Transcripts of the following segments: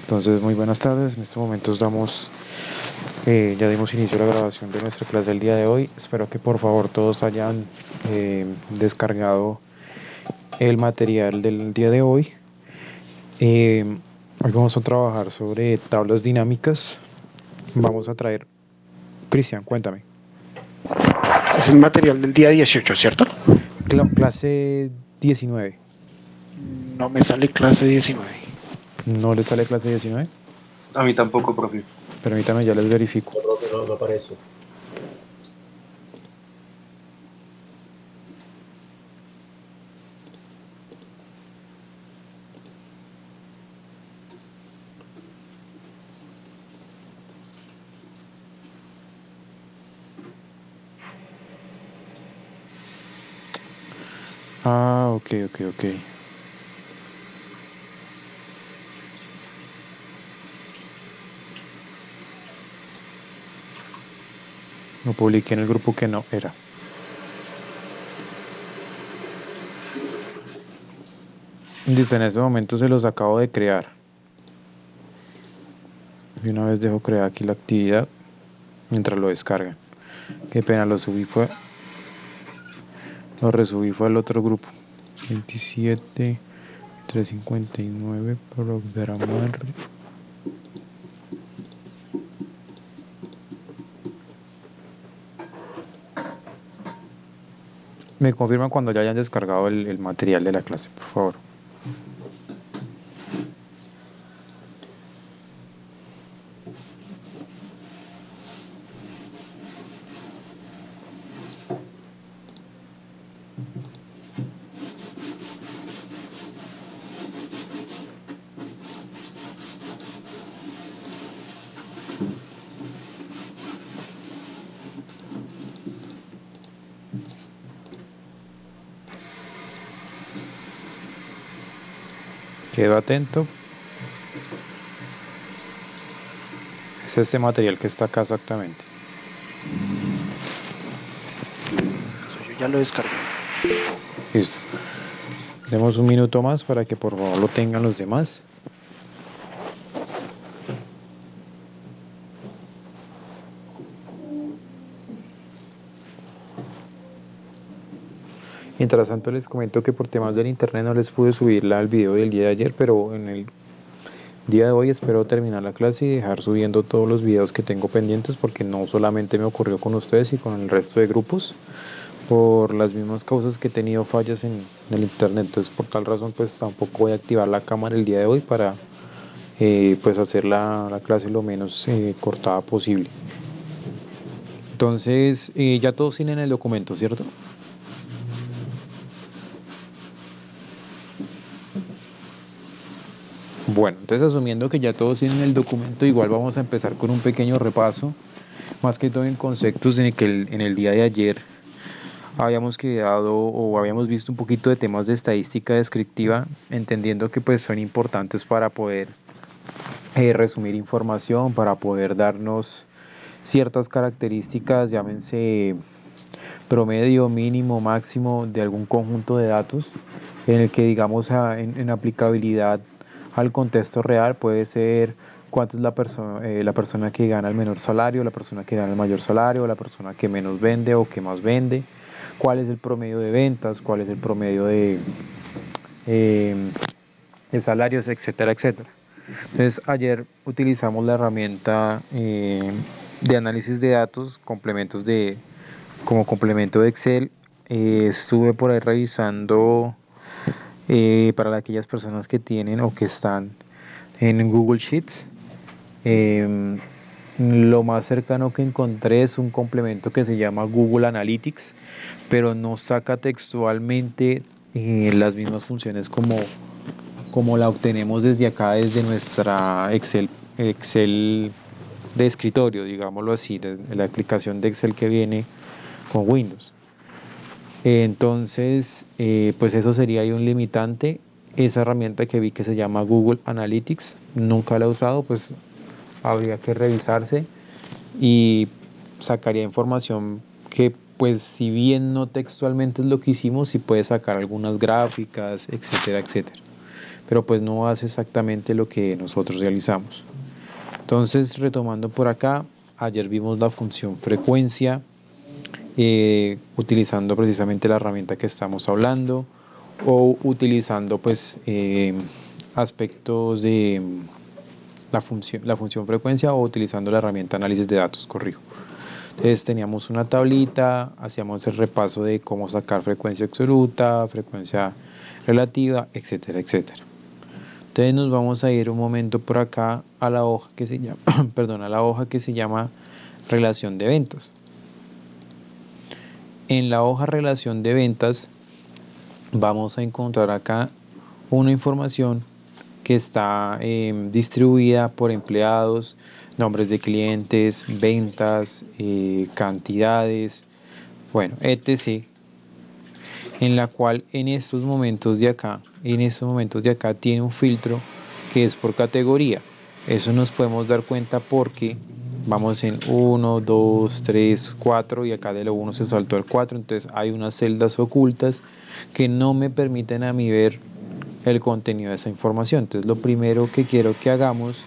Entonces, muy buenas tardes. En estos momentos ya dimos inicio a la grabación de nuestra clase del día de hoy. Espero que por favor todos hayan descargado el material del día de hoy. Hoy vamos a trabajar sobre tablas dinámicas. Vamos a traer... Cristian, cuéntame. Es el material del día 18, ¿cierto? Clase 19. No me sale clase 19. ¿No les sale clase 19? A mí tampoco, profe. Permítame, ya les verifico. No, profe, no aparece. Ah, ok. Lo publiqué en el grupo que no era. Dice, en este momento se los acabo de crear. Y una vez dejo crear aquí la actividad mientras lo descargan. Qué pena, lo resubí fue al otro grupo. 27, 359, programar. Me confirman cuando ya hayan descargado el material de la clase, por favor. Quedo atento. Es este material que está acá exactamente. Yo ya lo descargué. Listo. Demos un minuto más para que por favor lo tengan los demás. Mientras tanto les comento que por temas del internet no les pude subirla al video del día de ayer, pero en el día de hoy espero terminar la clase y dejar subiendo todos los videos que tengo pendientes, porque no solamente me ocurrió con ustedes y con el resto de grupos, por las mismas causas que he tenido fallas en el internet. Entonces por tal razón pues tampoco voy a activar la cámara el día de hoy para pues hacer la clase lo menos cortada posible. Entonces ya todos tienen el documento, ¿cierto? Bueno, entonces asumiendo que ya todos tienen el documento, igual vamos a empezar con un pequeño repaso, más que todo en conceptos en el que en el día de ayer habíamos quedado o habíamos visto un poquito de temas de estadística descriptiva, entendiendo que pues son importantes para poder resumir información, para poder darnos ciertas características, llámense promedio, mínimo, máximo de algún conjunto de datos, en el que digamos en aplicabilidad al contexto real puede ser cuánta es la persona que gana el menor salario, la persona que gana el mayor salario, la persona que menos vende o que más vende, cuál es el promedio de ventas, cuál es el promedio eh, de salarios, etcétera, etcétera. Entonces ayer utilizamos la herramienta de análisis de datos, como complemento de Excel. Estuve por ahí revisando para aquellas personas que tienen o que están en Google Sheets. Lo más cercano que encontré es un complemento que se llama Google Analytics, pero no saca textualmente las mismas funciones como la obtenemos desde acá, desde nuestra Excel de escritorio, digámoslo así, de la aplicación de Excel que viene con Windows. Entonces, pues eso sería ahí un limitante. Esa herramienta que vi que se llama Google Analytics, nunca la he usado, pues habría que revisarse y sacaría información que pues si bien no textualmente es lo que hicimos, sí puede sacar algunas gráficas, etcétera, etcétera. pero pues no hace exactamente lo que nosotros realizamos. Entonces, retomando por acá, ayer vimos la función frecuencia, utilizando precisamente la herramienta que estamos hablando, o utilizando pues aspectos de la función frecuencia, o utilizando la herramienta análisis de datos, corrijo. Entonces teníamos una tablita, hacíamos el repaso de cómo sacar frecuencia absoluta, frecuencia relativa, etcétera, etcétera. Entonces nos vamos a ir un momento por acá a la hoja que se llama, perdón, a la hoja que se llama relación de ventas. En la hoja relación de ventas vamos a encontrar acá una información que está distribuida por empleados, nombres de clientes, ventas, cantidades, bueno, etc. En la cual en estos momentos de acá tiene un filtro que es por categoría. Eso nos podemos dar cuenta porque vamos en 1, 2, 3, 4 y acá de lo 1 se saltó el 4, entonces hay unas celdas ocultas que no me permiten a mí ver el contenido de esa información. Entonces lo primero que quiero que hagamos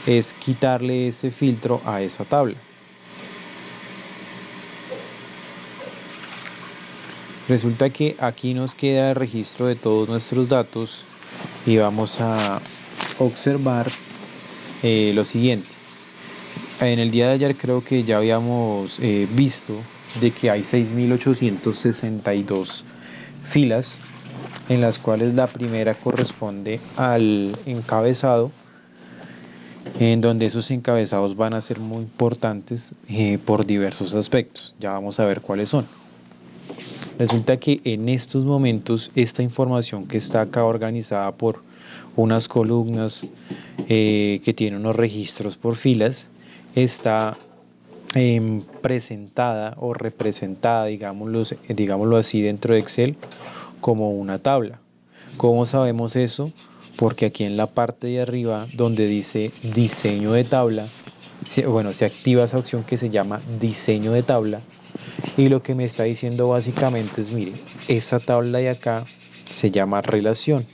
es quitarle ese filtro a esa tabla. Resulta que aquí nos queda el registro de todos nuestros datos y vamos a observar lo siguiente. En el día de ayer creo que ya habíamos visto de que hay 6.862 filas, en las cuales la primera corresponde al encabezado, en donde esos encabezados van a ser muy importantes por diversos aspectos. Ya vamos a ver cuáles son. Resulta que en estos momentos esta información que está acá organizada por unas columnas que tienen unos registros por filas está presentada o representada, digámoslo así, dentro de Excel como una tabla. ¿Cómo sabemos eso? Porque aquí en la parte de arriba donde dice diseño de tabla, se activa esa opción que se llama diseño de tabla, y lo que me está diciendo básicamente es, mire, esa tabla de acá se llama relación.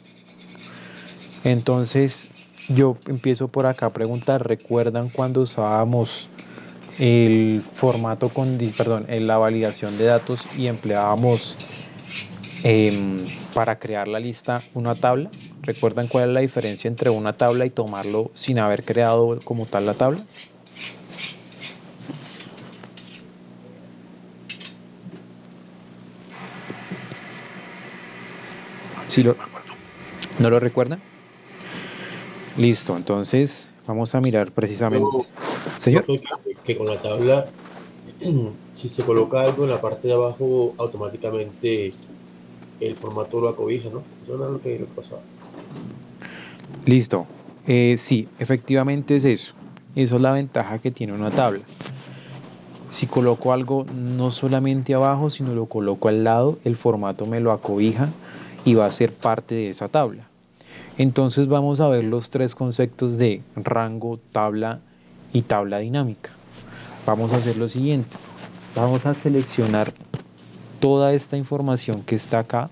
Entonces yo empiezo por acá a preguntar, ¿recuerdan cuando usábamos el formato en la validación de datos y empleábamos para crear la lista una tabla? ¿Recuerdan cuál es la diferencia entre una tabla y tomarlo sin haber creado como tal la tabla? ¿Sí no lo recuerdan? Listo, entonces vamos a mirar precisamente. Yo, Señor. profe, que con la tabla, si se coloca algo en la parte de abajo, automáticamente el formato lo acobija, ¿no? Eso no es lo que pasaba. Listo. Sí, efectivamente es eso. Eso es la ventaja que tiene una tabla. Si coloco algo no solamente abajo, sino lo coloco al lado, el formato me lo acobija y va a ser parte de esa tabla. Entonces vamos a ver los tres conceptos de rango, tabla y tabla dinámica. Vamos a hacer lo siguiente. Vamos a seleccionar toda esta información que está acá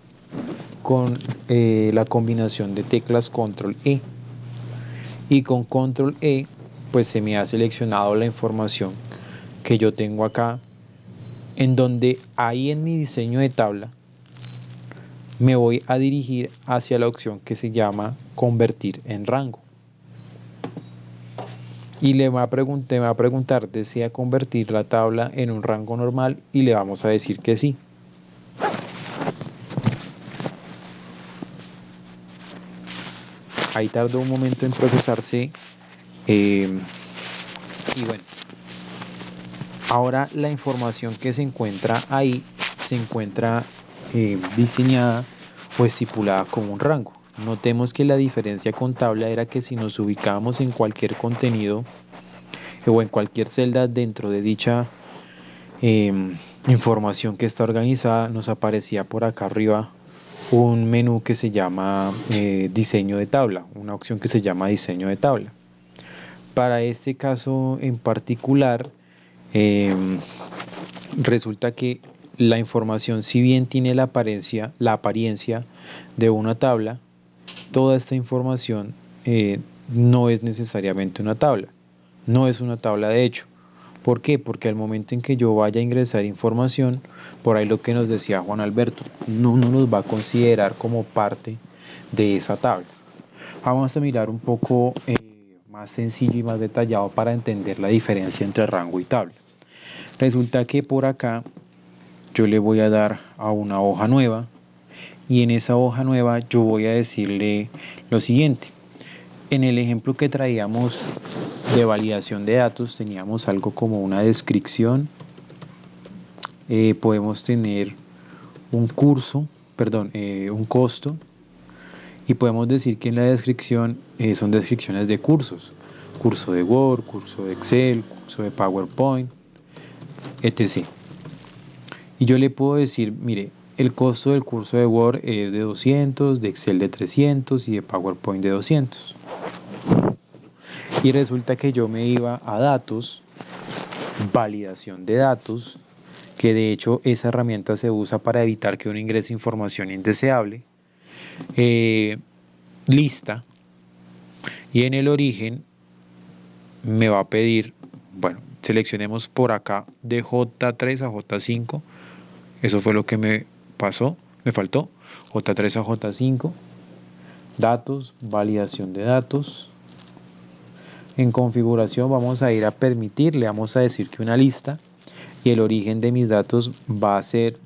con la combinación de teclas control E. Y con control E pues se me ha seleccionado la información que yo tengo acá, en donde ahí en mi diseño de tabla me voy a dirigir hacia la opción que se llama convertir en rango. Y me va a preguntar, ¿desea convertir la tabla en un rango normal? Y le vamos a decir que sí. Ahí tardó un momento en procesarse. Y bueno, ahora la información que se encuentra ahí se encuentra diseñada o estipulada como un rango. Notemos que la diferencia con tabla era que si nos ubicábamos en cualquier contenido o en cualquier celda dentro de dicha información que está organizada, nos aparecía por acá arriba un menú que se llama diseño de tabla, una opción que se llama diseño de tabla. Para este caso en particular, resulta que la información, si bien tiene la apariencia de una tabla, toda esta información no es necesariamente una tabla, no es una tabla de hecho. ¿Por qué? Porque al momento en que yo vaya a ingresar información, por ahí lo que nos decía Juan Alberto, no nos va a considerar como parte de esa tabla. Vamos a mirar un poco más sencillo y más detallado para entender la diferencia entre rango y tabla. Resulta que por acá yo le voy a dar a una hoja nueva y en esa hoja nueva yo voy a decirle lo siguiente. En el ejemplo que traíamos de validación de datos teníamos algo como una descripción, podemos tener un un costo, y podemos decir que en la descripción son descripciones de cursos, curso de Word, curso de Excel, curso de PowerPoint, etc. Y yo le puedo decir, mire, el costo del curso de Word es de 200, de Excel de 300 y de PowerPoint de 200. Y resulta que yo me iba a datos, validación de datos, que de hecho esa herramienta se usa para evitar que uno ingrese información indeseable, lista, y en el origen me va a pedir, bueno, seleccionemos por acá de J3 a J5, eso fue lo que me pasó, me faltó, J3 a J5, datos, validación de datos. En configuración vamos a ir a permitir, le vamos a decir que una lista, y el origen de mis datos va a ser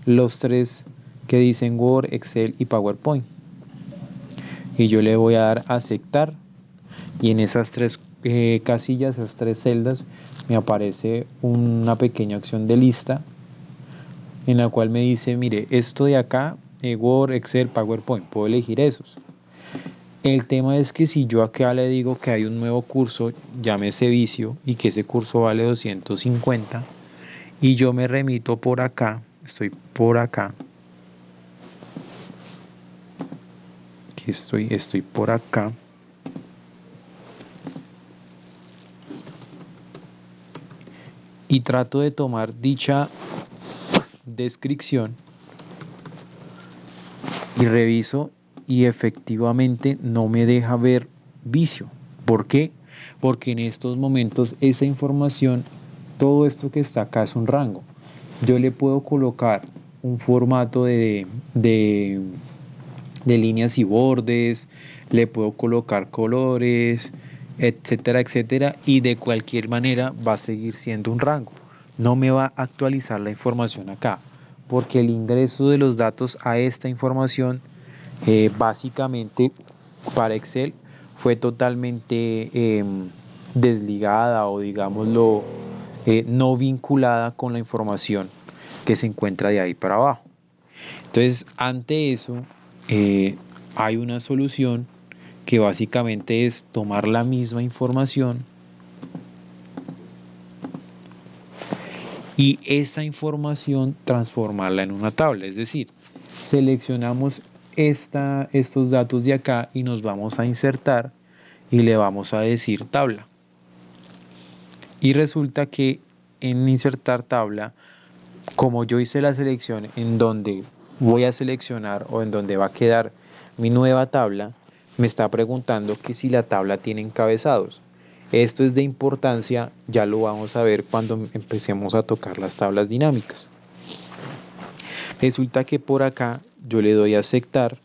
los tres que dicen Word, Excel y PowerPoint. Y yo le voy a dar a aceptar, y en esas tres casillas, esas tres celdas, me aparece una pequeña opción de lista en la cual me dice, mire, esto de acá, Word, Excel, PowerPoint, puedo elegir esos. El tema es que si yo acá le digo que hay un nuevo curso, llámese vicio, y que ese curso vale 250, y yo me remito por acá, estoy por acá, aquí estoy por acá, y trato de tomar dicha descripción y reviso y efectivamente no me deja ver vicio. ¿Por qué? Porque en estos momentos esa información, todo esto que está acá es un rango. Yo le puedo colocar un formato de líneas y bordes, le puedo colocar colores, etcétera, etcétera, y de cualquier manera va a seguir siendo un rango. No me va a actualizar la información acá, porque el ingreso de los datos a esta información básicamente para Excel fue totalmente desligada o digámoslo no vinculada con la información que se encuentra de ahí para abajo. Entonces, ante eso, eh, hay una solución que básicamente es tomar la misma información y esa información transformarla en una tabla. Es decir, seleccionamos estos datos de acá y nos vamos a insertar y le vamos a decir tabla. Y resulta que en insertar tabla, como yo hice la selección en donde voy a seleccionar o en donde va a quedar mi nueva tabla, me está preguntando que si la tabla tiene encabezados. Esto es de importancia, ya lo vamos a ver cuando empecemos a tocar las tablas dinámicas. Resulta que por acá yo le doy a aceptar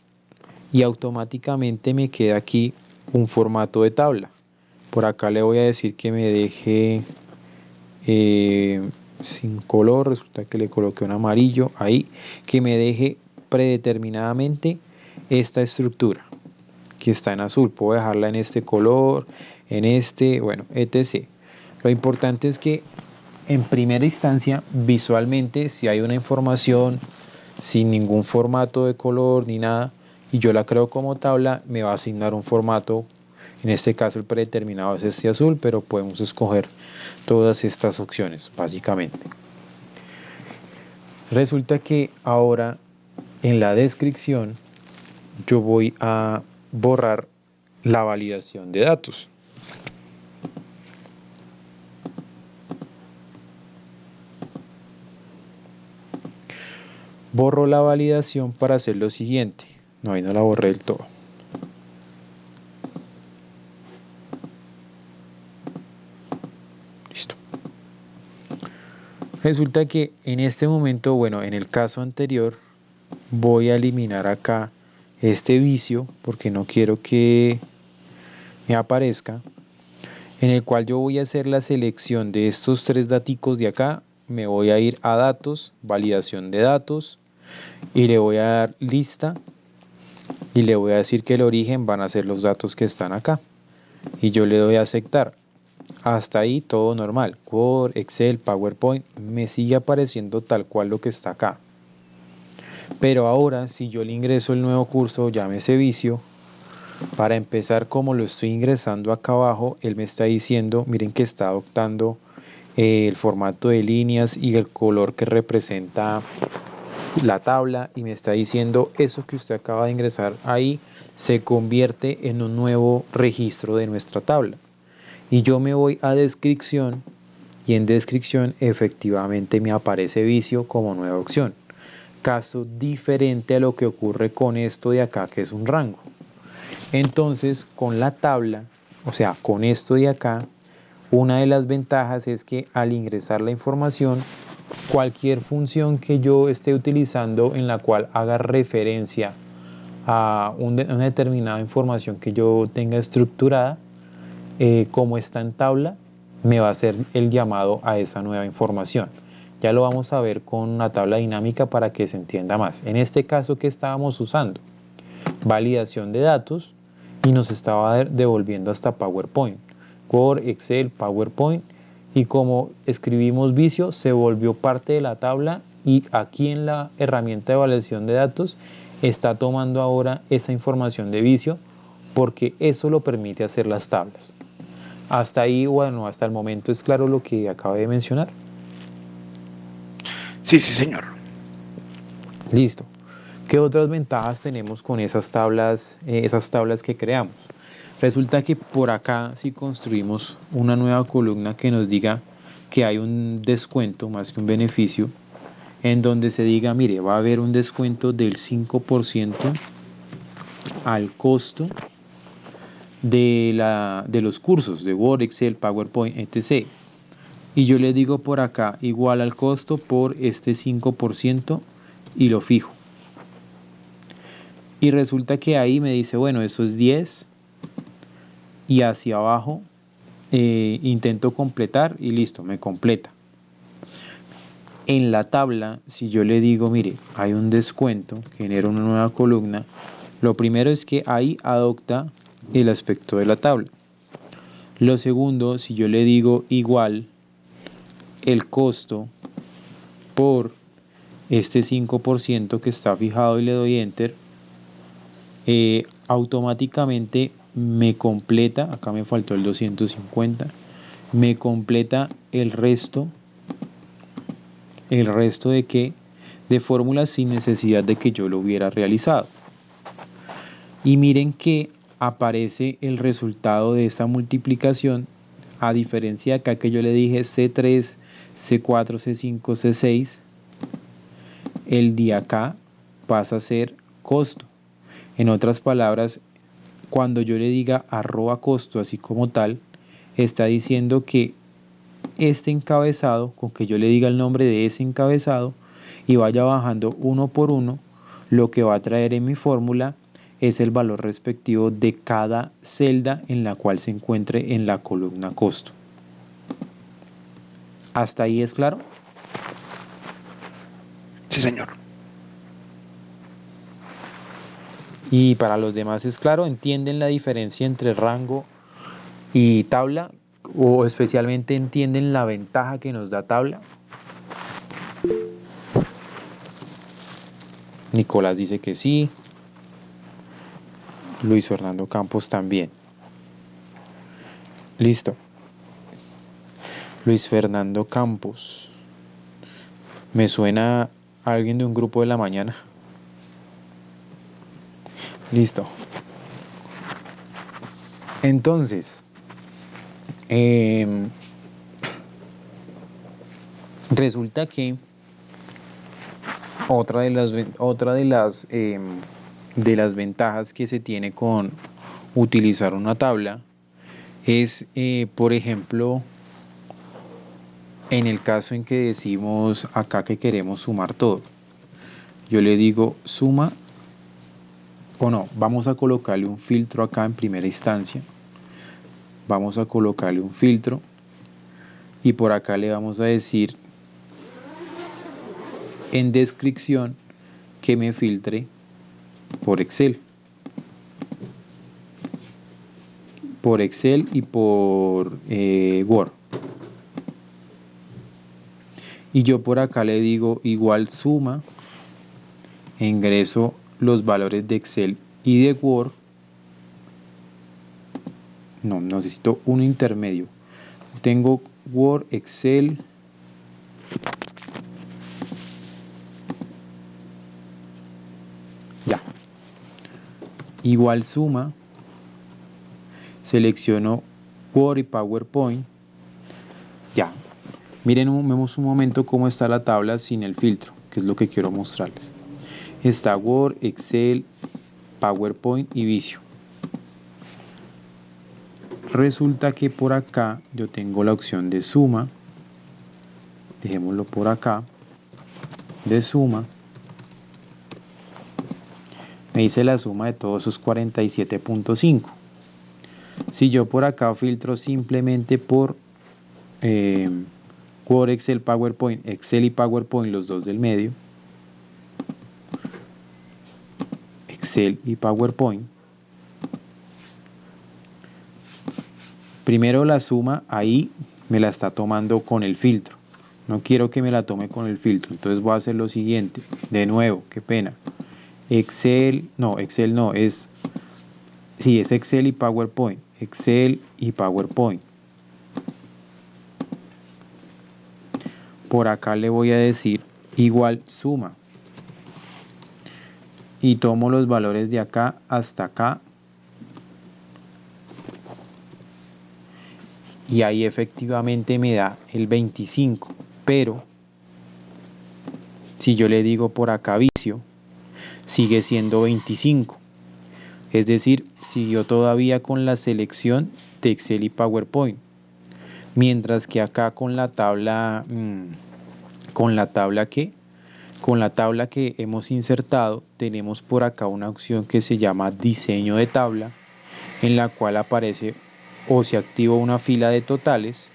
y automáticamente me queda aquí un formato de tabla. Por acá le voy a decir que me deje sin color, resulta que le coloqué un amarillo ahí, que me deje predeterminadamente esta estructura que está en azul. Puedo dejarla en este color, en este, bueno, etc. Lo importante es que en primera instancia, visualmente, si hay una información sin ningún formato de color ni nada, y yo la creo como tabla, me va a asignar un formato. En este caso el predeterminado es este azul, pero podemos escoger todas estas opciones, básicamente. Resulta que ahora en la descripción yo voy a borrar la validación de datos. Borro la validación para hacer lo siguiente. No, ahí no la borré del todo. Resulta que en este momento, bueno, en el caso anterior, voy a eliminar acá este vicio porque no quiero que me aparezca, en el cual yo voy a hacer la selección de estos tres daticos de acá, me voy a ir a datos, validación de datos, y le voy a dar lista y le voy a decir que el origen van a ser los datos que están acá. Y yo le doy a aceptar. Hasta ahí todo normal. Word, Excel, PowerPoint, me sigue apareciendo tal cual lo que está acá. Pero ahora, si yo le ingreso el nuevo curso, llámese vicio, para empezar, como lo estoy ingresando acá abajo, él me está diciendo, miren que está adoptando el formato de líneas y el color que representa la tabla, y me está diciendo eso que usted acaba de ingresar ahí se convierte en un nuevo registro de nuestra tabla. Y yo me voy a descripción y en descripción efectivamente me aparece vicio como nueva opción. Caso diferente a lo que ocurre con esto de acá, que es un rango. Entonces, con la tabla, o sea, con esto de acá, una de las ventajas es que al ingresar la información, cualquier función que yo esté utilizando en la cual haga referencia a una determinada información que yo tenga estructurada, como está en tabla, me va a hacer el llamado a esa nueva información. Ya lo vamos a ver con una tabla dinámica para que se entienda más. En este caso, ¿qué estábamos usando? Validación de datos, y nos estaba devolviendo hasta PowerPoint. Word, Excel, PowerPoint, y como escribimos vicio, se volvió parte de la tabla, y aquí en la herramienta de validación de datos está tomando ahora esa información de vicio porque eso lo permite hacer las tablas. Hasta ahí, bueno, hasta el momento es claro lo que acabo de mencionar. Sí, sí, señor. Listo. ¿Qué otras ventajas tenemos con esas tablas que creamos? Resulta que por acá, si construimos una nueva columna que nos diga que hay un descuento más que un beneficio, en donde se diga, mire, va a haber un descuento del 5% al costo de los cursos de Word, Excel, PowerPoint, etc. Y yo le digo por acá, igual al costo por este 5% y lo fijo. Y resulta que ahí me dice, bueno, eso es 10, y hacia abajo intento completar y listo, me completa. En la tabla, si yo le digo, mire, hay un descuento, genera una nueva columna, lo primero es que ahí adopta el aspecto de la tabla. Lo segundo, si yo le digo igual el costo por este 5% que está fijado y le doy enter, automáticamente me completa, acá me faltó el 250, me completa el resto de que de fórmulas sin necesidad de que yo lo hubiera realizado. Y miren que aparece el resultado de esta multiplicación, a diferencia de acá que yo le dije C3, C4, C5, C6, el de acá pasa a ser costo. En otras palabras, cuando yo le diga arroba costo así como tal, está diciendo que este encabezado, con que yo le diga el nombre de ese encabezado y vaya bajando uno por uno, lo que va a traer en mi fórmula es el valor respectivo de cada celda en la cual se encuentre en la columna costo. ¿Hasta ahí es claro? Sí, señor. Y para los demás es claro, ¿entienden la diferencia entre rango y tabla? ¿O especialmente entienden la ventaja que nos da tabla? Nicolás dice que sí. Luis Fernando Campos también. Listo. Luis Fernando Campos. Me suena a alguien de un grupo de la mañana. Listo. Entonces, resulta que de las ventajas que se tiene con utilizar una tabla es, por ejemplo, En el caso en que decimos acá que queremos sumar todo, yo le digo suma o no, vamos a colocarle un filtro acá en primera instancia. Vamos a colocarle un filtro y por acá le vamos a decir en descripción que me filtre por Excel. Por Excel y por Word. Y yo por acá le digo igual suma, ingreso los valores de Excel y de Word. No, necesito un intermedio. Tengo Word, Excel. Ya. Igual suma. Selecciono Word y PowerPoint. Ya. Miren, vemos un momento cómo está la tabla sin el filtro, que es lo que quiero mostrarles. Está Word, Excel, PowerPoint y Visio. Resulta que por acá yo tengo la opción de suma. Dejémoslo por acá. De suma. Me dice la suma de todos esos 47.5. Si yo por acá filtro simplemente por Word, Excel, PowerPoint, Excel y PowerPoint, los dos del medio. Excel y PowerPoint. Primero la suma ahí me la está tomando con el filtro. No quiero que me la tome con el filtro. Entonces voy a hacer lo siguiente. De nuevo, qué pena. Excel no, es... Sí, es Excel y PowerPoint. Excel y PowerPoint. Por acá le voy a decir igual suma. Y tomo los valores de acá hasta acá. Y ahí efectivamente me da el 25. Pero si yo le digo por acá Visio, sigue siendo 25. Es decir, siguió todavía con la selección de Excel y PowerPoint. Mientras que acá con la tabla, con la tabla que hemos insertado, tenemos por acá una opción que se llama diseño de tabla, en la cual aparece o se activa una fila de totales,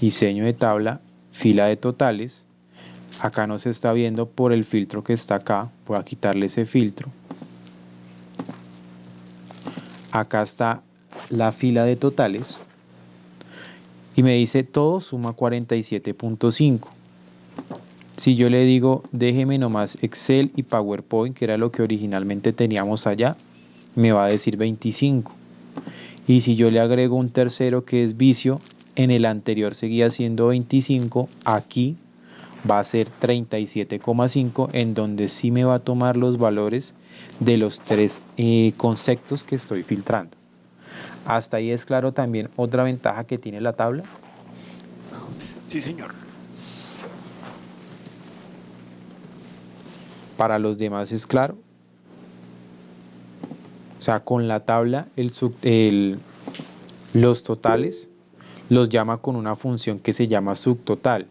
diseño de tabla, fila de totales. Acá no se está viendo por el filtro que está acá. Voy a quitarle ese filtro. Acá está la fila de totales. Y me dice todo suma 47.5. Si yo le digo déjeme nomás Excel y PowerPoint, que era lo que originalmente teníamos allá, me va a decir 25. Y si yo le agrego un tercero que es Visio, en el anterior seguía siendo 25, aquí va a ser 37,5, en donde sí me va a tomar los valores de los tres conceptos que estoy filtrando. Hasta ahí es claro también otra ventaja que tiene la tabla. Sí, señor. Para los demás es claro. O sea, con la tabla los totales los llama con una función que se llama subtotal.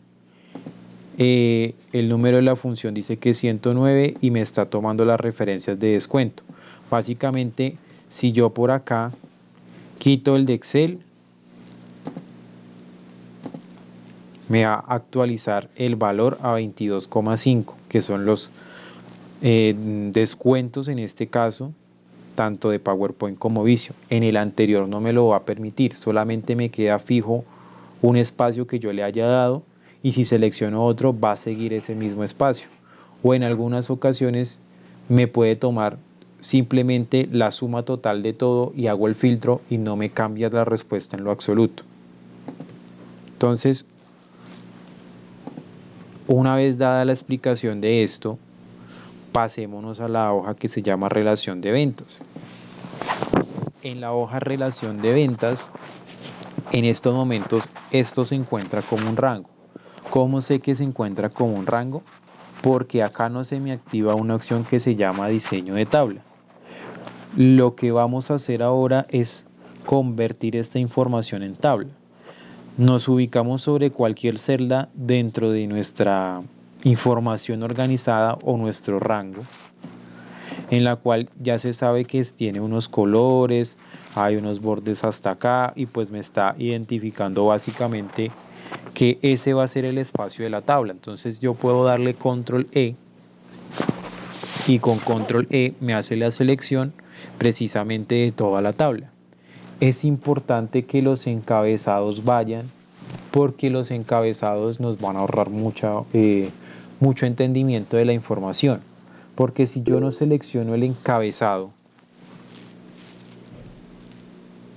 El número de la función dice que es 109 y me está tomando las referencias de descuento. Básicamente, si yo por acá quito el de Excel, me va a actualizar el valor a 22,5, que son los descuentos en este caso, tanto de PowerPoint como Visio. En el anterior no me lo va a permitir, solamente me queda fijo un espacio que yo le haya dado y si selecciono otro va a seguir ese mismo espacio. O en algunas ocasiones me puede tomar simplemente la suma total de todo y hago el filtro y no me cambia la respuesta en lo absoluto. Entonces, una vez dada la explicación de esto, pasémonos a la hoja que se llama relación de ventas. En la hoja relación de ventas, en estos momentos, esto se encuentra como un rango. ¿Cómo sé que se encuentra como un rango? Porque acá no se me activa una opción que se llama diseño de tabla. Lo que vamos a hacer ahora es convertir esta información en tabla. nos ubicamos sobre cualquier celda dentro de nuestra información organizada o nuestro rango, en la cual ya se sabe que tiene unos colores, hay unos bordes hasta acá y pues me está identificando básicamente que ese va a ser el espacio de la tabla. Entonces yo puedo darle control E y con control E me hace la selección precisamente de toda la tabla. Es importante que los encabezados vayan porque los encabezados nos van a ahorrar mucho entendimiento de la información. Porque si yo no selecciono el encabezado,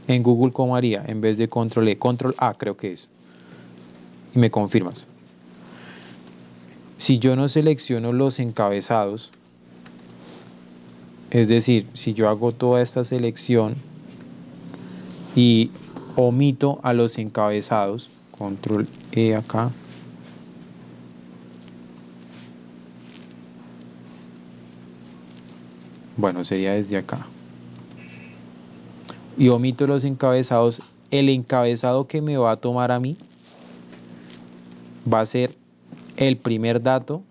en Google, ¿cómo haría? En vez de control E, control A creo que es. Y me confirmas. Si yo no selecciono los encabezados, es decir, si yo hago toda esta selección y omito a los encabezados, control E acá, bueno, sería desde acá, y omito los encabezados, el encabezado que me va a tomar a mí va a ser el primer dato,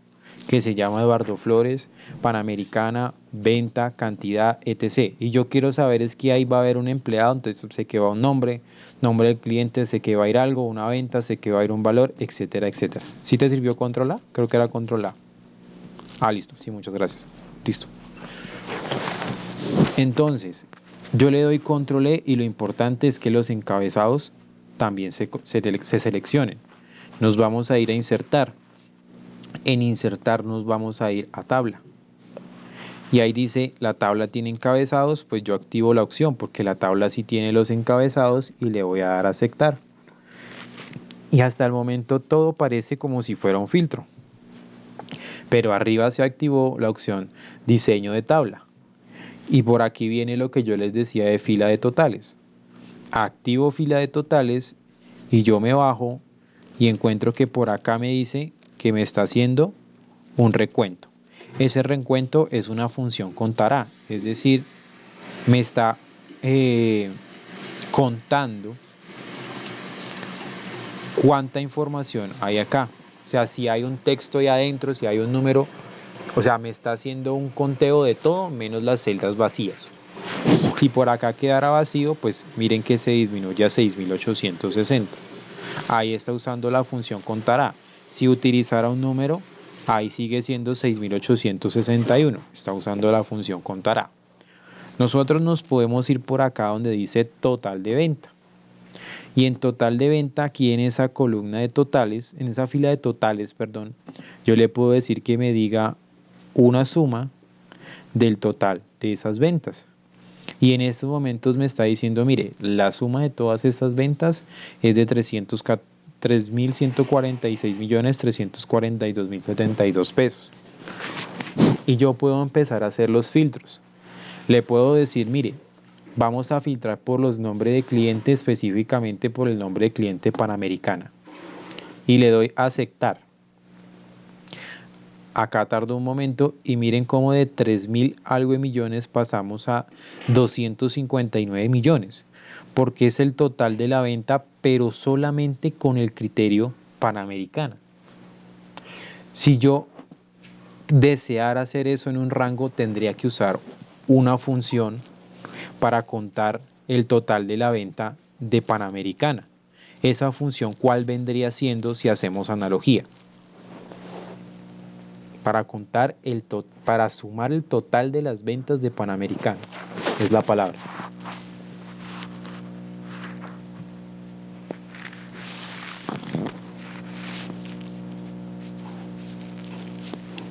que se llama Eduardo Flores, Panamericana, venta, cantidad, etc. Y yo quiero saber es que ahí va a haber un empleado, entonces sé que va un nombre del cliente, sé que va a ir algo, una venta, sé que va a ir un valor, etcétera, etcétera. ¿Sí te sirvió control A? Creo que era control A. Ah, listo, sí, muchas gracias. Listo. Entonces, yo le doy control E y lo importante es que los encabezados también se seleccionen. Nos vamos a ir a insertar. En insertar nos vamos a ir a tabla. Y ahí dice, la tabla tiene encabezados, pues yo activo la opción porque la tabla sí tiene los encabezados y le voy a dar a aceptar. Y hasta el momento todo parece como si fuera un filtro. Pero arriba se activó la opción diseño de tabla. Y por aquí viene lo que yo les decía de fila de totales. Activo fila de totales y yo me bajo y encuentro que por acá me dice que me está haciendo un recuento. Ese recuento es una función contará, es decir, me está contando cuánta información hay acá. O sea, si hay un texto ahí adentro, si hay un número, o sea, me está haciendo un conteo de todo menos las celdas vacías. Si por acá quedara vacío, pues miren que se disminuye a 6.860. Ahí está usando la función contará. Si utilizara un número, ahí sigue siendo 6.861. Está usando la función contará. Nosotros nos podemos ir por acá donde dice total de venta. Y en total de venta, aquí en esa columna de totales, en esa fila de totales, perdón, yo le puedo decir que me diga una suma del total de esas ventas. Y en estos momentos me está diciendo, mire, la suma de todas estas ventas es de 3.146.342.072 pesos. Y yo puedo empezar a hacer los filtros. Le puedo decir, mire, vamos a filtrar por los nombres de cliente, específicamente por el nombre de cliente Panamericana. Y le doy a aceptar. Acá tardó un momento y miren cómo de 3.000 algo de millones pasamos a 259 millones. Porque es el total de la venta, pero solamente con el criterio Panamericana. Si yo deseara hacer eso en un rango, tendría que usar una función para contar el total de la venta de Panamericana. Esa función, ¿cuál vendría siendo si hacemos analogía? Para contar para sumar el total de las ventas de Panamericana. Es la palabra.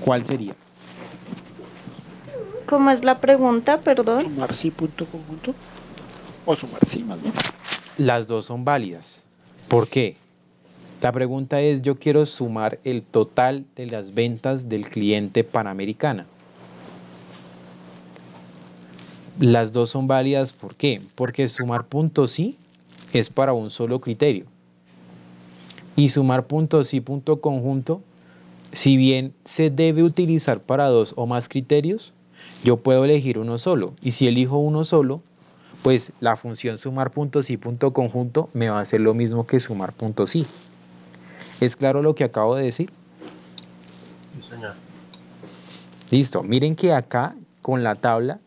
¿Cuál sería? ¿Cómo es la pregunta, perdón? Sumar sí punto conjunto. O sumar sí más bien. Las dos son válidas. ¿Por qué? La pregunta es, yo quiero sumar el total de las ventas del cliente Panamericana. Las dos son válidas, ¿por qué? Porque sumar puntos sí es para un solo criterio. Y sumar puntos sí punto conjunto, si bien se debe utilizar para dos o más criterios, yo puedo elegir uno solo. Y si elijo uno solo, pues la función sumar puntos y punto conjunto me va a hacer lo mismo que sumar puntos y. ¿Es claro lo que acabo de decir? Sí, señor. Listo, miren que acá con la tabla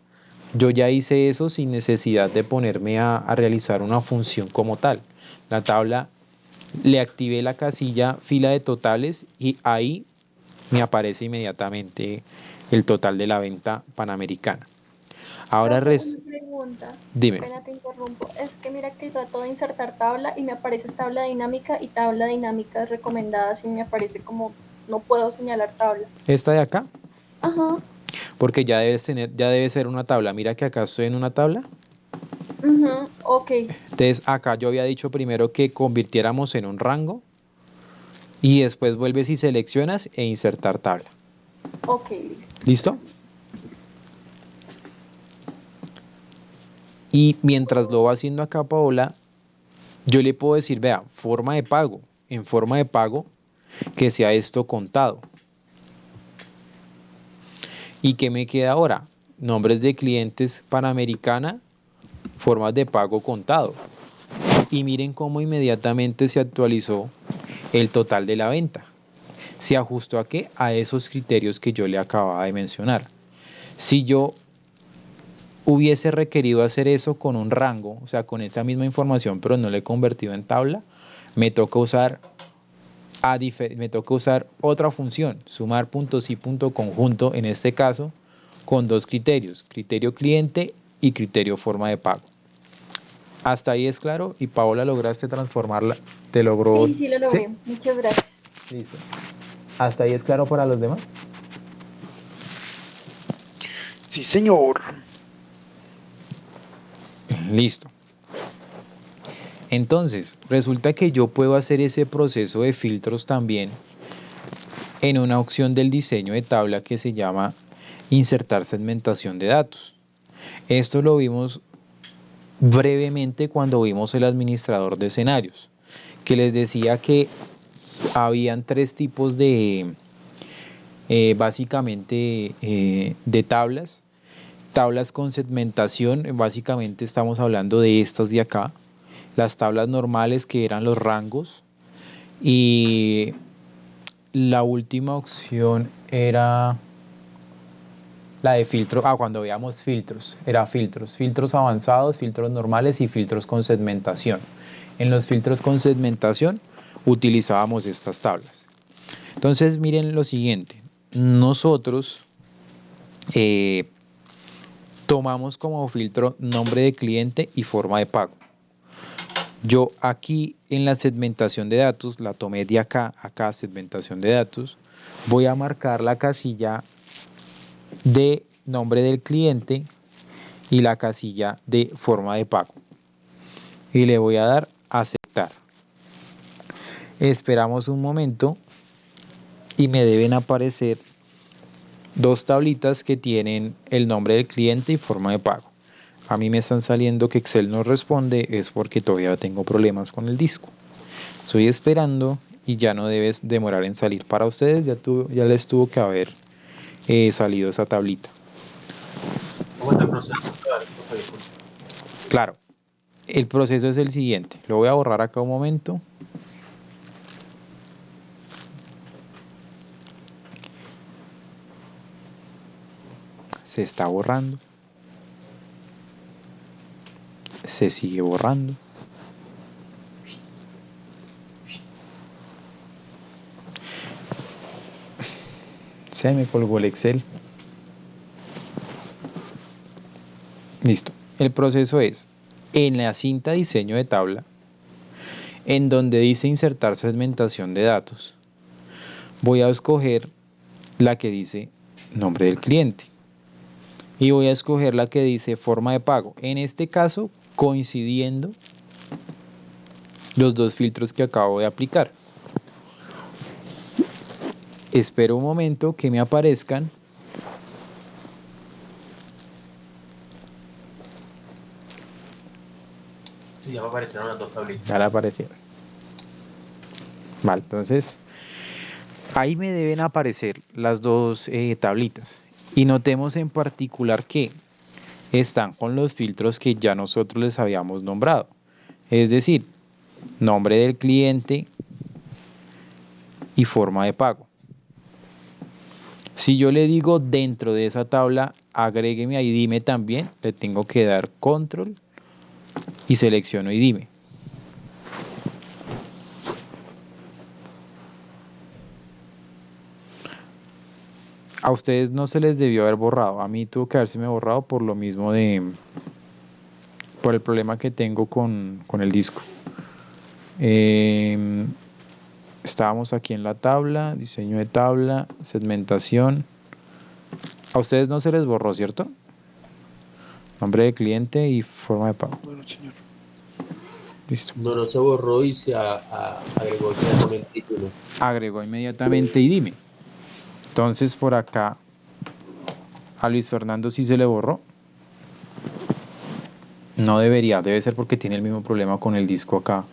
yo ya hice eso sin necesidad de ponerme a realizar una función como tal. La tabla, le activé la casilla fila de totales y ahí me aparece inmediatamente el total de la venta panamericana. Ahora Profe, una pregunta. Qué dime. pena te interrumpo. Es que mira que trato de insertar tabla y me aparece tabla dinámica y tabla dinámica recomendadas y me aparece como no puedo señalar tabla. Esta de acá, Ajá. porque ya debe ser una tabla. Mira que acá estoy en una tabla. Ok. Entonces acá yo había dicho primero que convirtiéramos en un rango y después vuelves y seleccionas e insertar tabla. Ok, listo. ¿Listo? Y mientras lo va haciendo acá Paola, yo le puedo decir, vea, forma de pago. En forma de pago, que sea esto contado. ¿Y qué me queda ahora? Nombres de clientes Panamericana, formas de pago contado. Y miren cómo inmediatamente se actualizó el total de la venta. ¿Se ajustó a qué? A esos criterios que yo le acababa de mencionar. Si yo hubiese requerido hacer eso con un rango, o sea, con esa misma información, pero no le he convertido en tabla, me toca usar otra función, sumar puntos y punto conjunto, en este caso, con dos criterios, criterio cliente y criterio forma de pago. Hasta ahí es claro y Paola lograste transformarla, te logró, Sí, sí lo ¿sí? logré. Muchas gracias. Listo. ¿Hasta ahí es claro para los demás? Sí, señor. Listo. Entonces, resulta que yo puedo hacer ese proceso de filtros también en una opción del diseño de tabla que se llama insertar segmentación de datos. Esto lo vimos brevemente cuando vimos el administrador de escenarios, que les decía que habían tres tipos de, básicamente, de tablas. Tablas con segmentación, básicamente estamos hablando de estas de acá. Las tablas normales que eran los rangos. Y la última opción era la de filtro. Cuando veíamos filtros, era filtros. Filtros avanzados, filtros normales y filtros con segmentación. En los filtros con segmentación utilizábamos estas tablas. Entonces miren lo siguiente. Nosotros tomamos como filtro nombre de cliente y forma de pago. Yo aquí en la segmentación de datos, la tomé de acá, segmentación de datos, voy a marcar la casilla de nombre del cliente y la casilla de forma de pago. Y le voy a dar a aceptar. Esperamos un momento y me deben aparecer dos tablitas que tienen el nombre del cliente y forma de pago. A mí me están saliendo que Excel no responde, es porque todavía tengo problemas con el disco. Estoy esperando y ya no debes demorar en salir. Para ustedes ya les tuvo que haber salido esa tablita. ¿Cómo es el proceso? Claro, profe, disculpe. Claro, el proceso es el siguiente. Lo voy a borrar acá un momento. Se está borrando. Se sigue borrando. Se me colgó el Excel. Listo. El proceso es en la cinta diseño de tabla, en donde dice insertar segmentación de datos. Voy a escoger la que dice nombre del cliente. Y voy a escoger la que dice forma de pago. En este caso, coincidiendo los dos filtros que acabo de aplicar. Espero un momento que me aparezcan. Sí, ya me aparecieron las dos tablitas. Ya le aparecieron. Vale, entonces ahí me deben aparecer las dos tablitas. Y notemos en particular que están con los filtros que ya nosotros les habíamos nombrado. Es decir, nombre del cliente y forma de pago. Si yo le digo dentro de esa tabla, agrégueme ahí, dime también, le tengo que dar control y selecciono y dime. A ustedes no se les debió haber borrado, a mí tuvo que haberse borrado por lo mismo por el problema que tengo con el disco. Estábamos aquí en la tabla, diseño de tabla, segmentación. A ustedes no se les borró, ¿cierto? Nombre de cliente y forma de pago. Bueno, señor. Listo. No se borró y se agregó inmediatamente y dime. Agregó inmediatamente y dime. Entonces por acá a Luis Fernando sí se le borró. No debería, debe ser porque tiene el mismo problema con el disco acá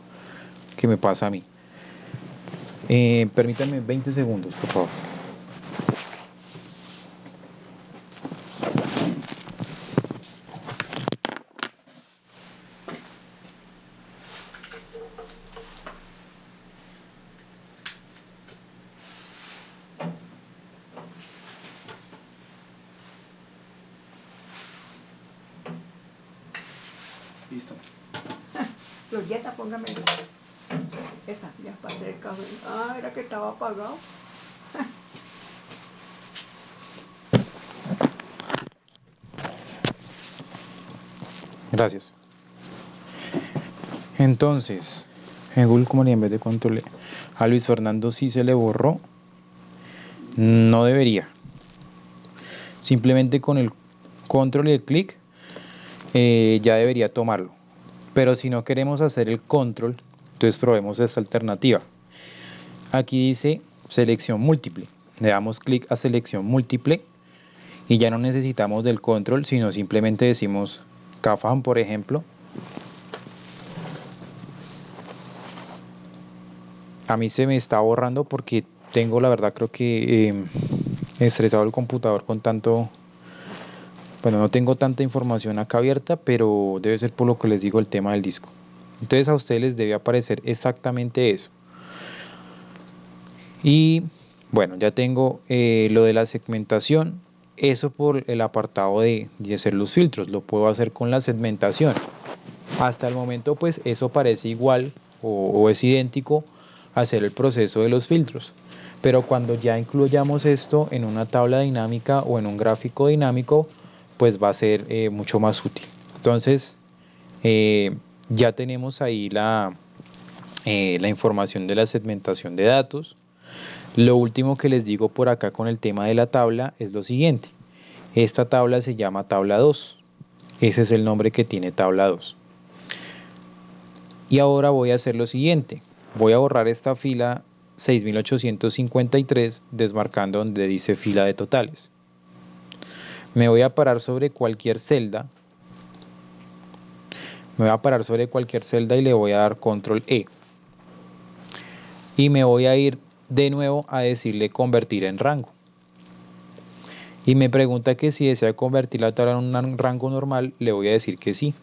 que me pasa a mí. Permítanme 20 segundos, por favor. Listo. Florieta, póngame esa, ya pasé el cable. Ah, era que estaba apagado. Gracias. Entonces, en Google Comunidad, en vez de cuánto le... A Luis Fernando sí se le borró. No debería. Simplemente con el control y el clic ya debería tomarlo. Pero si no queremos hacer el control, entonces probemos esta alternativa. Aquí dice selección múltiple. Le damos clic a selección múltiple y ya no necesitamos del control, sino simplemente decimos Cafam, por ejemplo. A mí se me está borrando porque tengo, la verdad, creo que estresado el computador con tanto... Bueno, no tengo tanta información acá abierta, pero debe ser por lo que les digo el tema del disco. Entonces a ustedes les debe aparecer exactamente eso. Y bueno, ya tengo lo de la segmentación. Eso por el apartado de hacer los filtros. Lo puedo hacer con la segmentación. Hasta el momento pues eso parece igual o es idéntico a hacer el proceso de los filtros. Pero cuando ya incluyamos esto en una tabla dinámica o en un gráfico dinámico, pues va a ser mucho más útil. Entonces ya tenemos ahí la información de la segmentación de datos. Lo último que les digo por acá con el tema de la tabla es lo siguiente. Esta tabla se llama tabla 2. Ese es el nombre que tiene tabla 2. Y ahora voy a hacer lo siguiente. Voy a borrar esta fila 6853 desmarcando donde dice fila de totales. Me voy a parar sobre cualquier celda. Me voy a parar sobre cualquier celda y le voy a dar control E. Y me voy a ir de nuevo a decirle convertir en rango. Y me pregunta que si desea convertir la tabla en un rango normal, le voy a decir que sí.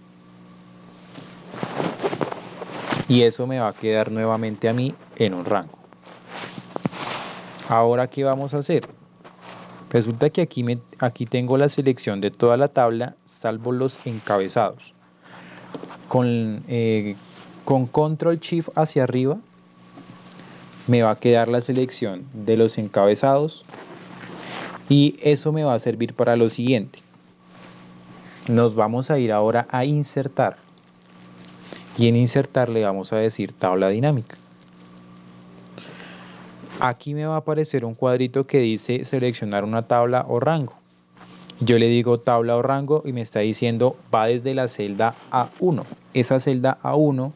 Y eso me va a quedar nuevamente a mí en un rango. Ahora, ¿qué vamos a hacer? Resulta que aquí tengo la selección de toda la tabla, salvo los encabezados. Con Control Shift hacia arriba, me va a quedar la selección de los encabezados. Y eso me va a servir para lo siguiente. Nos vamos a ir ahora a insertar. Y en insertar le vamos a decir tabla dinámica. Aquí me va a aparecer un cuadrito que dice seleccionar una tabla o rango. Yo le digo tabla o rango y me está diciendo va desde la celda A1. Esa celda A1,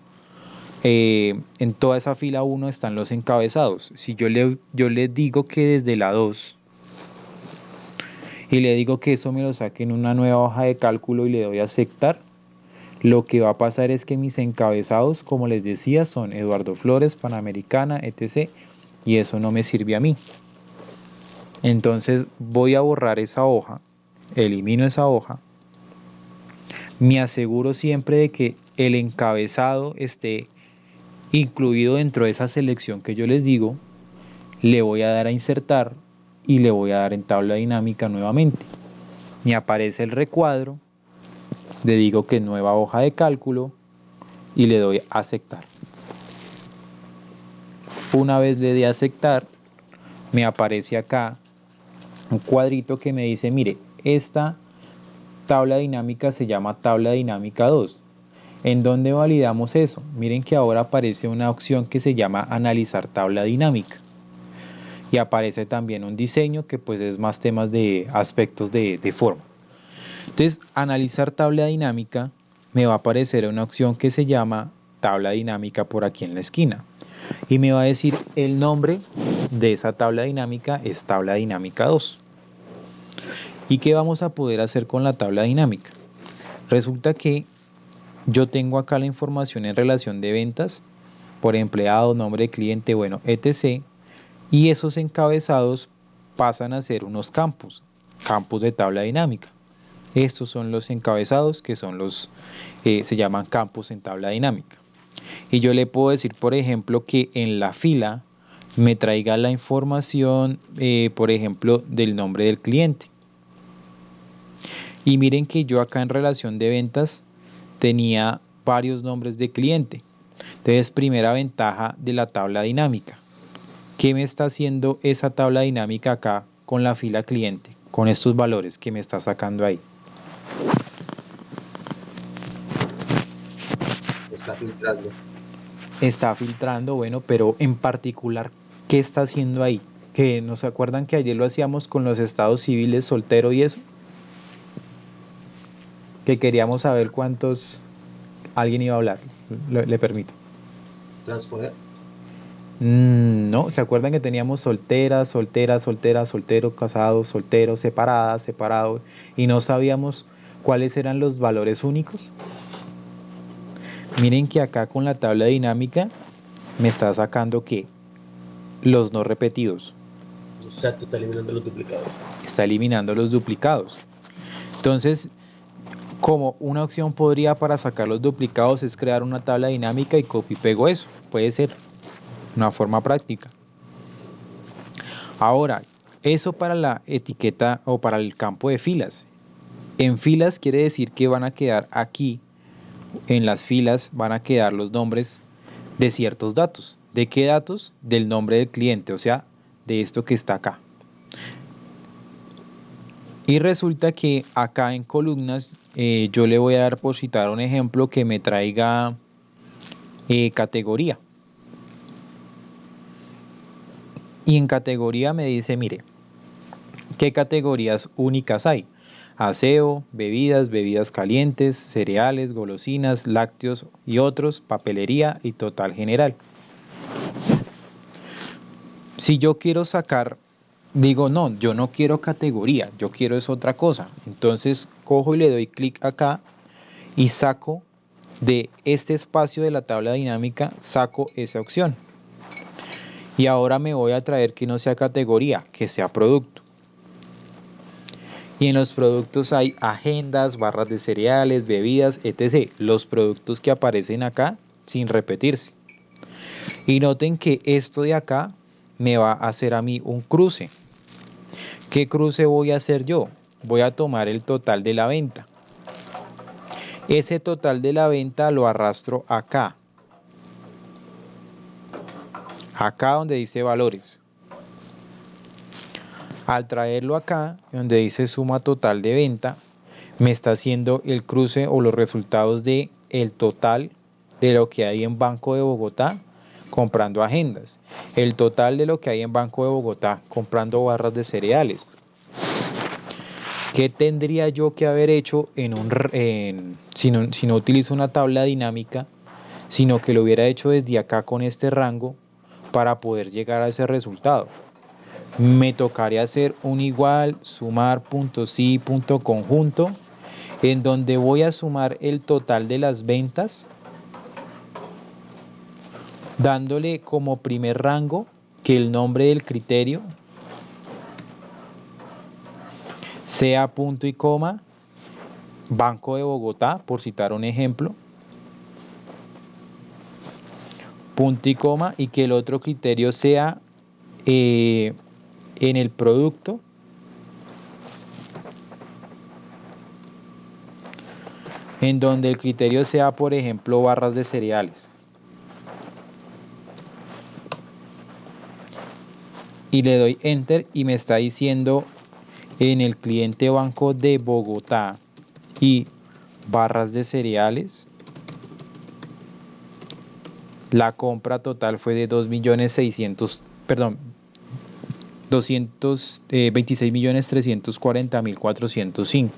en toda esa fila 1 están los encabezados. Si yo le digo que desde la 2 y le digo que eso me lo saque en una nueva hoja de cálculo y le doy a aceptar, lo que va a pasar es que mis encabezados, como les decía, son Eduardo Flores, Panamericana, etc. Y eso no me sirve a mí. Entonces voy a borrar esa hoja, elimino esa hoja me aseguro siempre de que el encabezado esté incluido dentro de esa selección que yo les digo, le voy a dar a insertar y le voy a dar en tabla dinámica nuevamente. Me aparece el recuadro, le digo que nueva hoja de cálculo y le doy a aceptar. Una vez le dé a aceptar, me aparece acá un cuadrito que me dice, mire, esta tabla dinámica se llama tabla dinámica 2. ¿En dónde validamos eso? Miren que ahora aparece una opción que se llama analizar tabla dinámica. Y aparece también un diseño que pues es más temas de aspectos de forma. Entonces, analizar tabla dinámica, me va a aparecer una opción que se llama tabla dinámica por aquí en la esquina. Y me va a decir el nombre de esa tabla dinámica es tabla dinámica 2. ¿Y qué vamos a poder hacer con la tabla dinámica? Resulta que yo tengo acá la información en relación de ventas, por empleado, nombre de cliente, bueno, etc. Y esos encabezados pasan a ser unos campos de tabla dinámica. Estos son los encabezados que son se llaman campos en tabla dinámica. Y yo le puedo decir, por ejemplo, que en la fila me traiga la información, por ejemplo, del nombre del cliente. Y miren que yo acá en relación de ventas tenía varios nombres de cliente. Entonces, primera ventaja de la tabla dinámica. ¿Qué me está haciendo esa tabla dinámica acá con la fila cliente? Con estos valores que me está sacando ahí. Está filtrando. Está filtrando, bueno, pero en particular, ¿qué está haciendo ahí? Que nos acuerdan que ayer lo hacíamos con los estados civiles, soltero y eso. Que queríamos saber cuántos alguien iba a hablar. Le permito. Transponer. No, ¿se acuerdan que teníamos soltera, soltera, soltera, soltero, casado, soltero, separada, separado, y no sabíamos cuáles eran los valores únicos? Miren que acá con la tabla dinámica me está sacando que los no repetidos. Exacto, está eliminando los duplicados. Está eliminando los duplicados. Entonces, como una opción podría para sacar los duplicados es crear una tabla dinámica y copio y pego eso. Puede ser una forma práctica. Ahora, eso para la etiqueta o para el campo de filas. En filas quiere decir que van a quedar aquí, en las filas van a quedar los nombres de ciertos datos. ¿De qué datos? Del nombre del cliente, o sea, de esto que está acá. Y resulta que acá en columnas yo le voy a depositar un ejemplo que me traiga categoría. Y en categoría me dice, mire, ¿qué categorías únicas hay? Aseo, bebidas, bebidas calientes, cereales, golosinas, lácteos y otros, papelería y total general. Si yo quiero sacar, digo, no, yo no quiero categoría, yo quiero es otra cosa. Entonces cojo y le doy clic acá y saco de este espacio de la tabla dinámica, saco esa opción. Y ahora me voy a traer que no sea categoría, que sea producto. Y en los productos hay agendas, barras de cereales, bebidas, etc. Los productos que aparecen acá sin repetirse. Y noten que esto de acá me va a hacer a mí un cruce. ¿Qué cruce voy a hacer yo? Voy a tomar el total de la venta. Ese total de la venta lo arrastro acá. Acá donde dice valores. Al traerlo acá, donde dice suma total de venta, me está haciendo el cruce o los resultados de el total de lo que hay en Banco de Bogotá comprando agendas, el total de lo que hay en Banco de Bogotá comprando barras de cereales. ¿Qué tendría yo que haber hecho si no utilizo una tabla dinámica, sino que lo hubiera hecho desde acá con este rango para poder llegar a ese resultado? Me tocaría hacer un igual, sumar punto sí, punto conjunto, en donde voy a sumar el total de las ventas, dándole como primer rango que el nombre del criterio sea punto y coma Banco de Bogotá, por citar un ejemplo, punto y coma, y que el otro criterio sea en el producto en donde el criterio sea, por ejemplo, barras de cereales. Y le doy enter y me está diciendo en el cliente Banco de Bogotá y barras de cereales, la compra total fue de 226.340.405.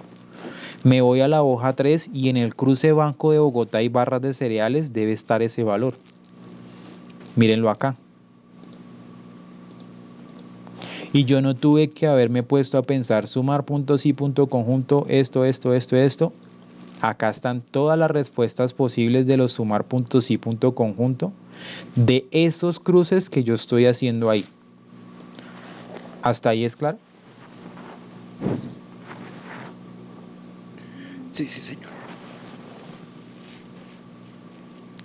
Me voy a la hoja 3 y en el cruce Banco de Bogotá y barras de cereales debe estar ese valor. Mírenlo acá. Y yo no tuve que haberme puesto a pensar sumar puntos y punto conjunto, esto. Acá están todas las respuestas posibles de los sumar puntos y punto conjunto de esos cruces que yo estoy haciendo ahí. ¿Hasta ahí es claro? Sí, sí, señor.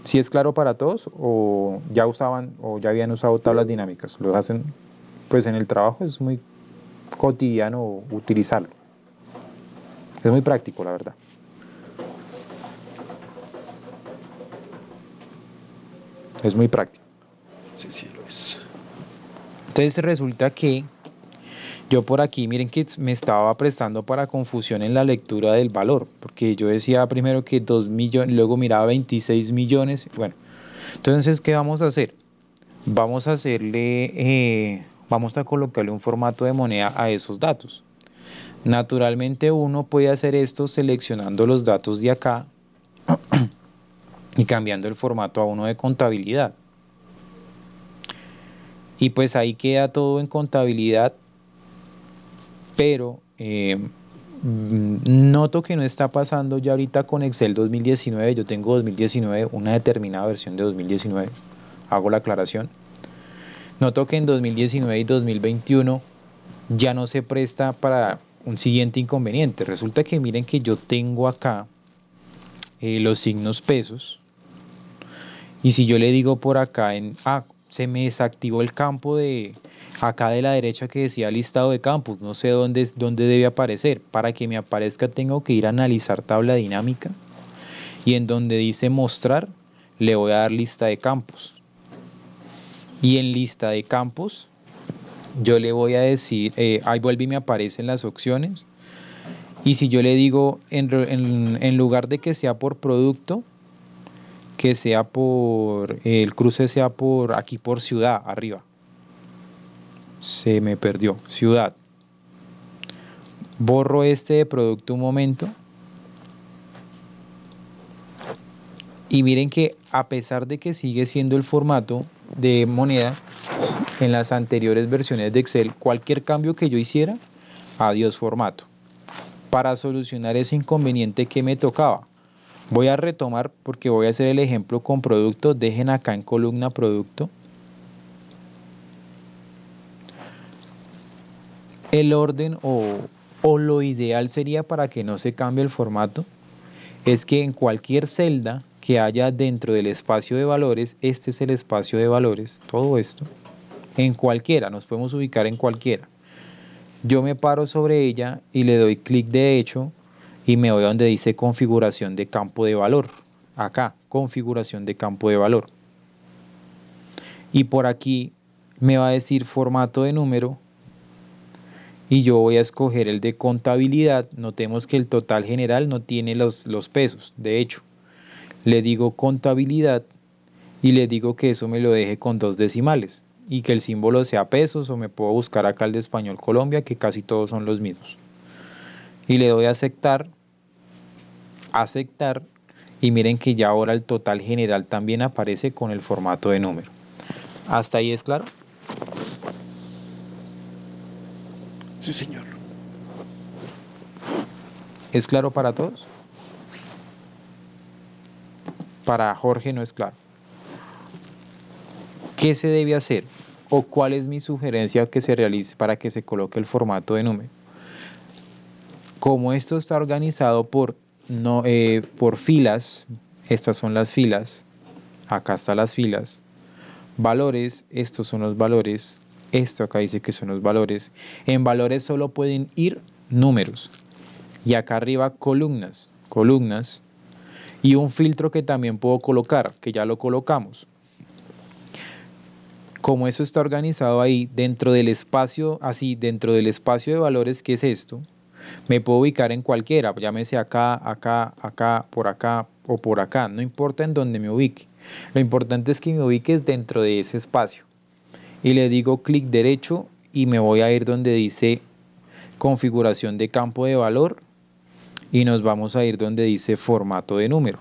¿Sí es claro para todos o ya usaban o ya habían usado tablas dinámicas? Lo hacen pues en el trabajo, es muy cotidiano utilizarlo. Es muy práctico, la verdad. Es muy práctico. Sí, sí, lo es. Entonces resulta que yo por aquí, miren que me estaba prestando para confusión en la lectura del valor, porque yo decía primero que 2 millones, luego miraba 26 millones. Bueno, entonces, ¿qué vamos a hacer? Vamos a colocarle un formato de moneda a esos datos. Naturalmente uno puede hacer esto seleccionando los datos de acá y cambiando el formato a uno de contabilidad. Y pues ahí queda todo en contabilidad, pero noto que no está pasando ya ahorita con Excel 2019. Yo tengo 2019, una determinada versión de 2019. Hago la aclaración. Noto que en 2019 y 2021 ya no se presta para un siguiente inconveniente. Resulta que miren que yo tengo acá los signos pesos. Y si yo le digo por acá se me desactivó el campo de acá de la derecha que decía listado de campos, no sé dónde debe aparecer. Para que me aparezca tengo que ir a analizar tabla dinámica y en donde dice mostrar le voy a dar lista de campos. Y en lista de campos yo le voy a decir, ahí vuelve y me aparecen las opciones. Y si yo le digo en lugar de que sea por producto, que sea el cruce sea por aquí por ciudad, arriba. Se me perdió, ciudad. Borro este de producto un momento. Y miren que a pesar de que sigue siendo el formato de moneda, en las anteriores versiones de Excel, cualquier cambio que yo hiciera, adiós formato. Para solucionar ese inconveniente que me tocaba, voy a retomar porque voy a hacer el ejemplo con producto. Dejen acá en columna producto. El orden o lo ideal sería para que no se cambie el formato es que en cualquier celda que haya dentro del espacio de valores, este es el espacio de valores, todo esto, en cualquiera, nos podemos ubicar en cualquiera. Yo me paro sobre ella y le doy clic derecho y me voy a donde dice configuración de campo de valor. Acá, configuración de campo de valor. Y por aquí me va a decir formato de número y yo voy a escoger el de contabilidad. Notemos que el total general no tiene los pesos. De hecho, le digo contabilidad y le digo que eso me lo deje con 2 decimales y que el símbolo sea pesos, o me puedo buscar acá el de español Colombia, que casi todos son los mismos. Y le doy a aceptar, y miren que ya ahora el total general también aparece con el formato de número. ¿Hasta ahí es claro? Sí, señor. ¿Es claro para todos? Para Jorge no es claro. ¿Qué se debe hacer? ¿O cuál es mi sugerencia que se realice para que se coloque el formato de número? Como esto está organizado por no, por filas, estas son las filas, acá están las filas, valores, estos son los valores, esto acá dice que son los valores, en valores solo pueden ir números, y acá arriba columnas, columnas, y un filtro que también puedo colocar, que ya lo colocamos. Como eso está organizado ahí dentro del espacio, así dentro del espacio de valores, que es esto, me puedo ubicar en cualquiera, llámese acá, acá, acá o por acá, no importa en dónde me ubique. Lo importante es que me ubiques dentro de ese espacio. Y le digo clic derecho y me voy a ir donde dice configuración de campo de valor y nos vamos a ir donde dice formato de número.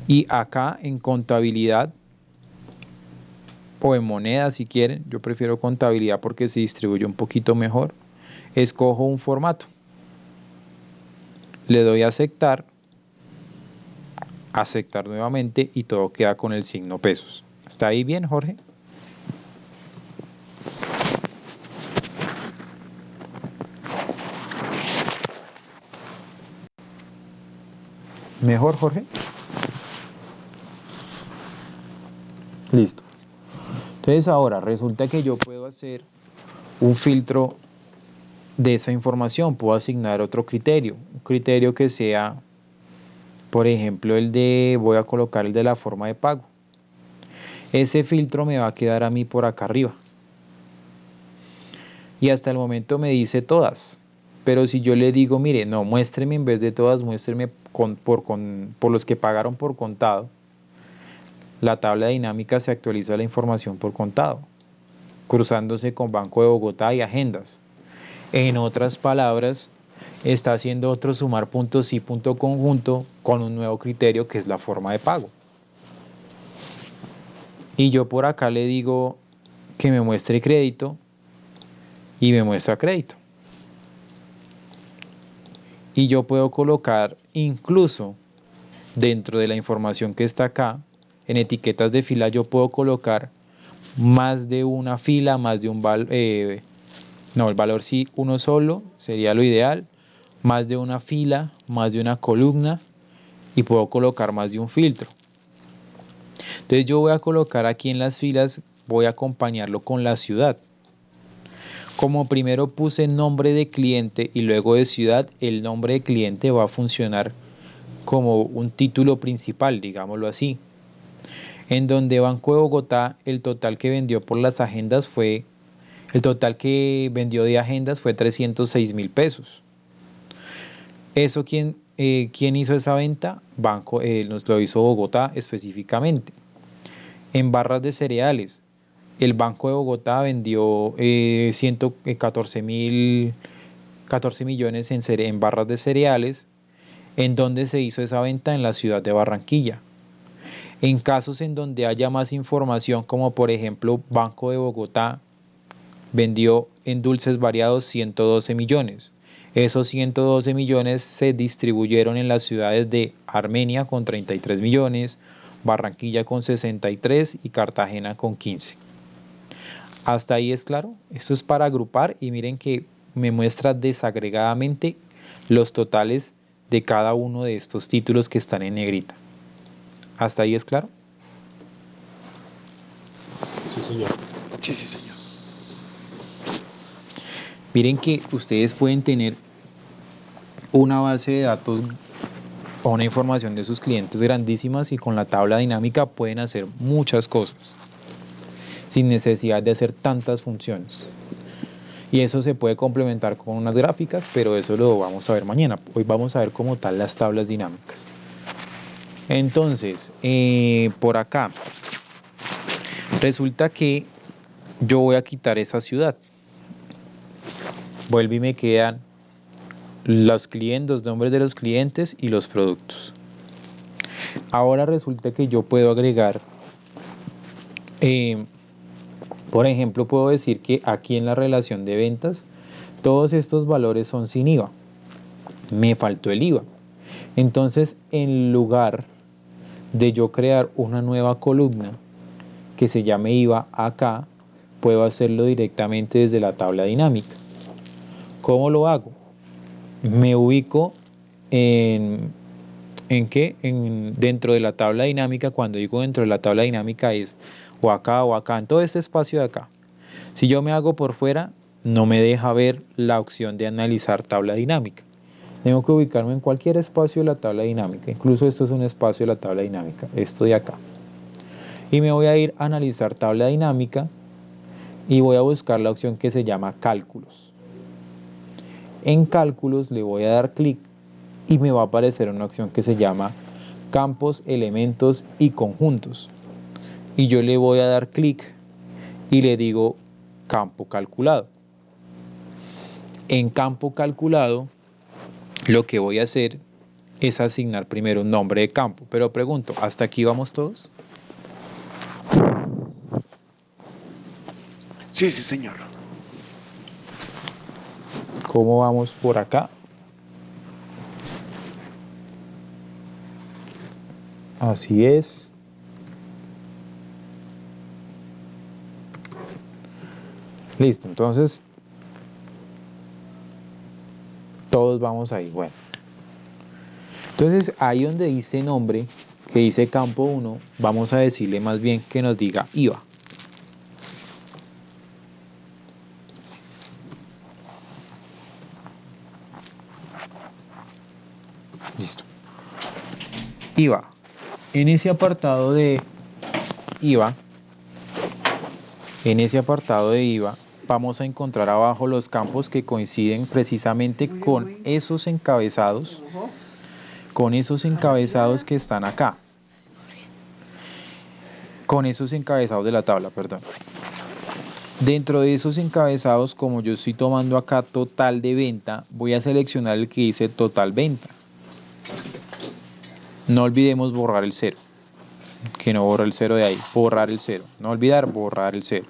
Y acá en contabilidad o en moneda si quieren, yo prefiero contabilidad porque se distribuye un poquito mejor, escojo un formato, le doy a aceptar, aceptar nuevamente y todo queda con el signo pesos. ¿Está ahí bien, Jorge? ¿Mejor, Jorge? Listo. Entonces ahora resulta que yo puedo hacer un filtro de esa información, puedo asignar otro criterio, un criterio que sea, por ejemplo, el de, voy a colocar el de la forma de pago. Ese filtro me va a quedar a mí por acá arriba. Y hasta el momento me dice todas. Pero si yo le digo, mire, no, muéstreme en vez de todas, muéstreme por los que pagaron por contado, la tabla dinámica se actualiza la información por contado, cruzándose con Banco de Bogotá y agendas. En otras palabras, está haciendo otro sumar puntos y punto conjunto con un nuevo criterio que es la forma de pago. Y yo por acá le digo que me muestre crédito y me muestra crédito. Y yo puedo colocar incluso dentro de la información que está acá, en etiquetas de fila yo puedo colocar más de una fila, más de un valor, no, el valor sí, uno solo sería lo ideal, más de una fila, más de una columna y puedo colocar más de un filtro. Entonces yo voy a colocar aquí en las filas, voy a acompañarlo con la ciudad. Como primero puse nombre de cliente y luego de ciudad, el nombre de cliente va a funcionar como un título principal, digámoslo así. En donde Banco de Bogotá, el total que vendió por las agendas fue, el total que vendió de agendas fue 306.000 pesos. ¿Eso quién hizo esa venta? Banco, nos lo hizo Bogotá específicamente. En barras de cereales, el Banco de Bogotá vendió 14 millones en barras de cereales. ¿En dónde se hizo esa venta? En la ciudad de Barranquilla. En casos en donde haya más información, como por ejemplo Banco de Bogotá vendió en dulces variados 112 millones. Esos 112 millones se distribuyeron en las ciudades de Armenia con 33 millones, Barranquilla con 63 y Cartagena con 15. ¿Hasta ahí es claro? Esto es para agrupar y miren que me muestra desagregadamente los totales de cada uno de estos títulos que están en negrita. ¿Hasta ahí es claro? Sí, señor. Sí, sí, señor. Miren que ustedes pueden tener una base de datos o una información de sus clientes grandísimas y con la tabla dinámica pueden hacer muchas cosas sin necesidad de hacer tantas funciones. Y eso se puede complementar con unas gráficas, pero eso lo vamos a ver mañana. Hoy vamos a ver como tal las tablas dinámicas. Entonces, por acá, resulta que yo voy a quitar esa ciudad. Vuelve y me quedan los nombres de los clientes y los productos. Ahora resulta que yo puedo agregar, por ejemplo, puedo decir que aquí en la relación de ventas, todos estos valores son sin IVA. Me faltó el IVA. Entonces, en lugar de yo crear una nueva columna que se llame IVA acá, puedo hacerlo directamente desde la tabla dinámica. ¿Cómo lo hago? Me ubico en, dentro de la tabla dinámica. Cuando digo dentro de la tabla dinámica es o acá, en todo este espacio de acá. Si yo me hago por fuera, no me deja ver la opción de analizar tabla dinámica. Tengo que ubicarme en cualquier espacio de la tabla dinámica. Incluso esto es un espacio de la tabla dinámica, esto de acá. Y me voy a ir a analizar tabla dinámica y voy a buscar la opción que se llama cálculos. En cálculos le voy a dar clic y me va a aparecer una opción que se llama campos, elementos y conjuntos. Y yo le voy a dar clic y le digo campo calculado. En campo calculado lo que voy a hacer es asignar primero un nombre de campo. Pero pregunto, ¿hasta aquí vamos todos? Sí, sí, señor. ¿Cómo vamos por acá? Así es. Listo, entonces todos vamos ahí. Bueno, entonces ahí donde dice nombre, que dice campo 1, vamos a decirle más bien que nos diga IVA. Listo. IVA. En ese apartado de IVA, vamos a encontrar abajo los campos que coinciden precisamente con esos encabezados, que están acá, con esos encabezados de la tabla, perdón. Dentro de esos encabezados, como yo estoy tomando acá total de venta, voy a seleccionar el que dice total venta. No olvidemos borrar el 0, que no borra el 0 de ahí, borrar el 0, no olvidar borrar el 0.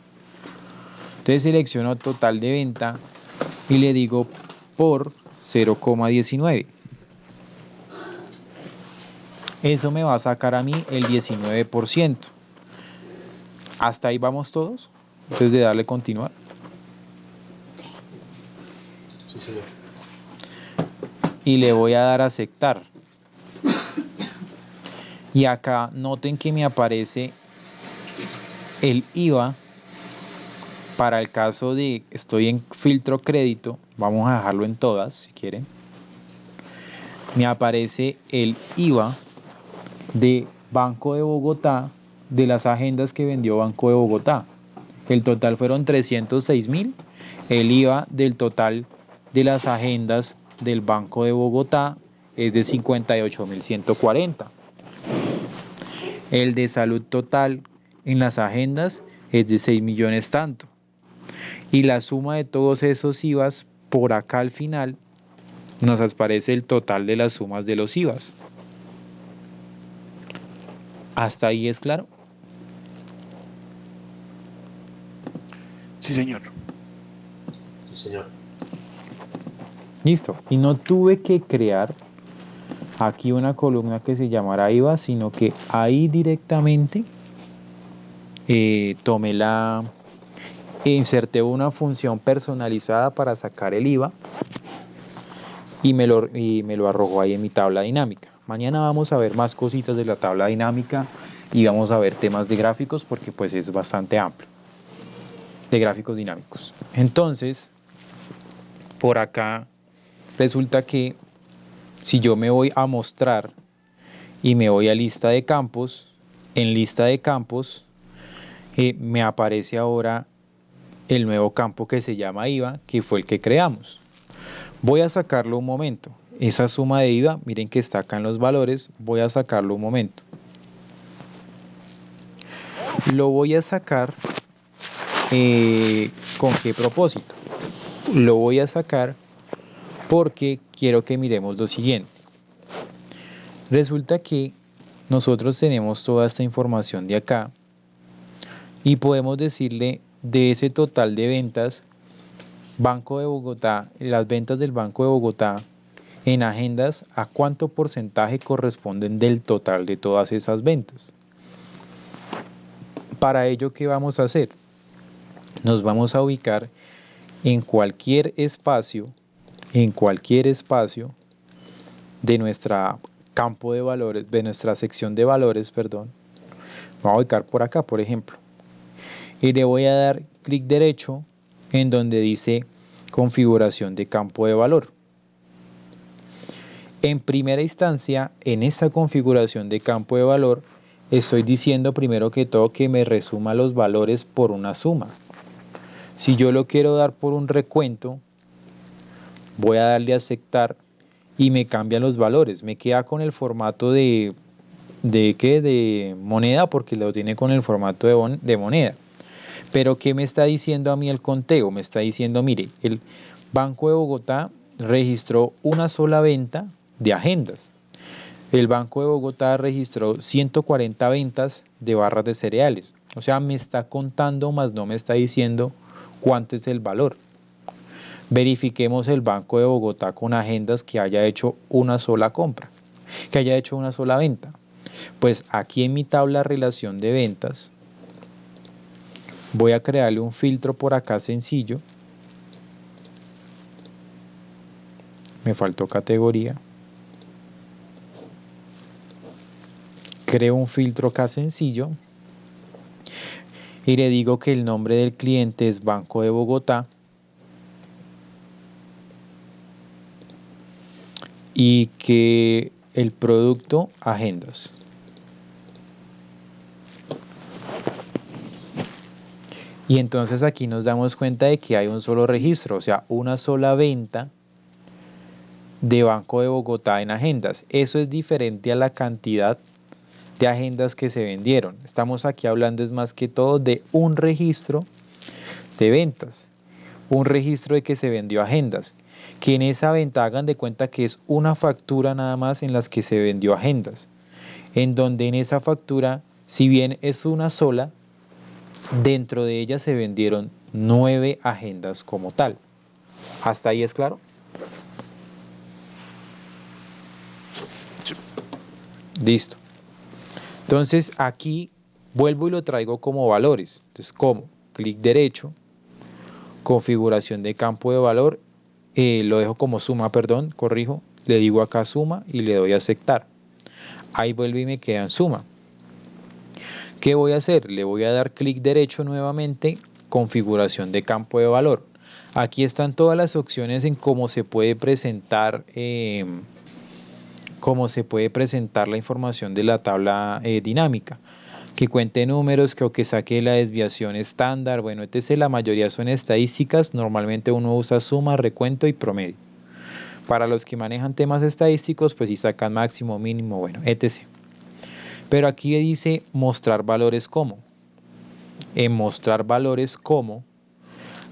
Entonces selecciono total de venta y le digo por 0,19. Eso me va a sacar a mí el 19%. ¿Hasta ahí vamos todos? Entonces de darle continuar. Sí, señor. Y le voy a dar a aceptar. Y acá noten que me aparece el IVA. Para el caso de estoy en filtro crédito, vamos a dejarlo en todas si quieren. Me aparece el IVA de Banco de Bogotá, de las agendas que vendió Banco de Bogotá. El total fueron 306.000. El IVA del total de las agendas del Banco de Bogotá es de 58.140. El de salud total en las agendas es de 6 millones tanto. Y la suma de todos esos IVAs por acá al final nos aparece el total de las sumas de los IVAs. ¿Hasta ahí es claro? Sí, señor. Sí, señor. Listo. Y no tuve que crear aquí una columna que se llamara IVA, sino que ahí directamente inserté una función personalizada para sacar el IVA y me lo arrojó ahí en mi tabla dinámica. Mañana vamos a ver más cositas de la tabla dinámica y vamos a ver temas de gráficos porque pues es bastante amplio, de gráficos dinámicos. Entonces, por acá resulta que si yo me voy a mostrar y me voy a lista de campos, en lista de campos me aparece ahora el nuevo campo que se llama IVA, que fue el que creamos. Voy a sacarlo un momento. Esa suma de IVA, miren que está acá en los valores, voy a sacarlo un momento. Lo voy a sacar, ¿con qué propósito? Lo voy a sacar porque quiero que miremos lo siguiente. Resulta que nosotros tenemos toda esta información de acá y podemos decirle de ese total de ventas, Banco de Bogotá, las ventas del Banco de Bogotá en agendas, ¿a cuánto porcentaje corresponden del total de todas esas ventas? Para ello, ¿qué vamos a hacer? Nos vamos a ubicar en cualquier espacio de nuestra campo de valores, de nuestra sección de valores, perdón. Vamos a ubicar por acá, por ejemplo. Y le voy a dar clic derecho en donde dice configuración de campo de valor. En primera instancia, en esa configuración de campo de valor, estoy diciendo primero que todo que me resuma los valores por una suma. Si yo lo quiero dar por un recuento, voy a darle a aceptar y me cambian los valores. Me queda con el formato de moneda, porque lo tiene con el formato de moneda. Pero ¿qué me está diciendo a mí el conteo? Me está diciendo, mire, el Banco de Bogotá registró una sola venta de agendas. El Banco de Bogotá registró 140 ventas de barras de cereales. O sea, me está contando, más no me está diciendo cuánto es el valor. Verifiquemos el Banco de Bogotá con agendas que haya hecho una sola compra, que haya hecho una sola venta. Pues aquí en mi tabla relación de ventas, voy a crearle un filtro por acá sencillo. Me faltó categoría. Creo un filtro acá sencillo y le digo que el nombre del cliente es Banco de Bogotá y que el producto agendas. Y entonces aquí nos damos cuenta de que hay un solo registro, o sea, una sola venta de Banco de Bogotá en agendas. Eso es diferente a la cantidad de agendas que se vendieron. Estamos aquí hablando es más que todo de un registro de ventas, un registro de que se vendió agendas, que en esa venta hagan de cuenta que es una factura nada más en las que se vendió agendas, en donde en esa factura, si bien es una sola, dentro de ella se vendieron 9 agendas como tal. ¿Hasta ahí es claro? Listo. Entonces aquí vuelvo y lo traigo como valores. Entonces, como clic derecho, configuración de campo de valor, lo dejo como suma, perdón, corrijo, le digo acá suma y le doy a aceptar. Ahí vuelve y me queda en suma. ¿Qué voy a hacer? Le voy a dar clic derecho nuevamente, configuración de campo de valor. Aquí están todas las opciones en cómo se puede presentar la información de la tabla dinámica. Que cuente números, que saque la desviación estándar, bueno, etc. La mayoría son estadísticas, normalmente uno usa suma, recuento y promedio. Para los que manejan temas estadísticos, pues si sacan máximo, mínimo, bueno, etc. Pero aquí dice mostrar valores como. En mostrar valores como,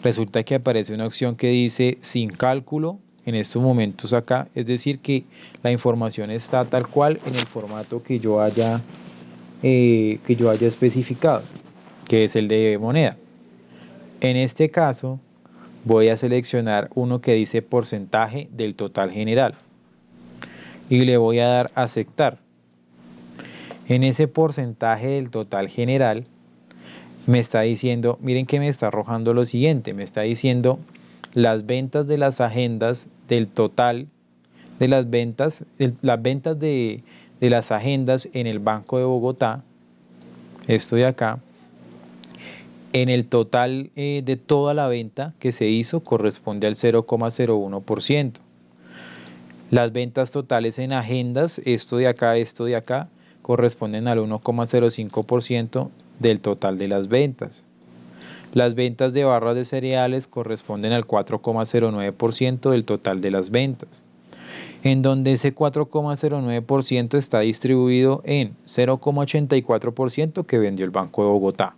resulta que aparece una opción que dice sin cálculo en estos momentos acá, es decir que la información está tal cual en el formato que yo haya especificado, que es el de moneda. En este caso voy a seleccionar uno que dice porcentaje del total general y le voy a dar a aceptar. En ese porcentaje del total general me está diciendo, miren que me está arrojando lo siguiente, me está diciendo las ventas de las agendas del total de las ventas, de las agendas en el Banco de Bogotá, esto de acá, en el total de toda la venta que se hizo corresponde al 0,01%. Las ventas totales en agendas, esto de acá, corresponden al 1,05% del total de las ventas. Las ventas de barras de cereales corresponden al 4,09% del total de las ventas, en donde ese 4,09% está distribuido en 0,84% que vendió el Banco de Bogotá,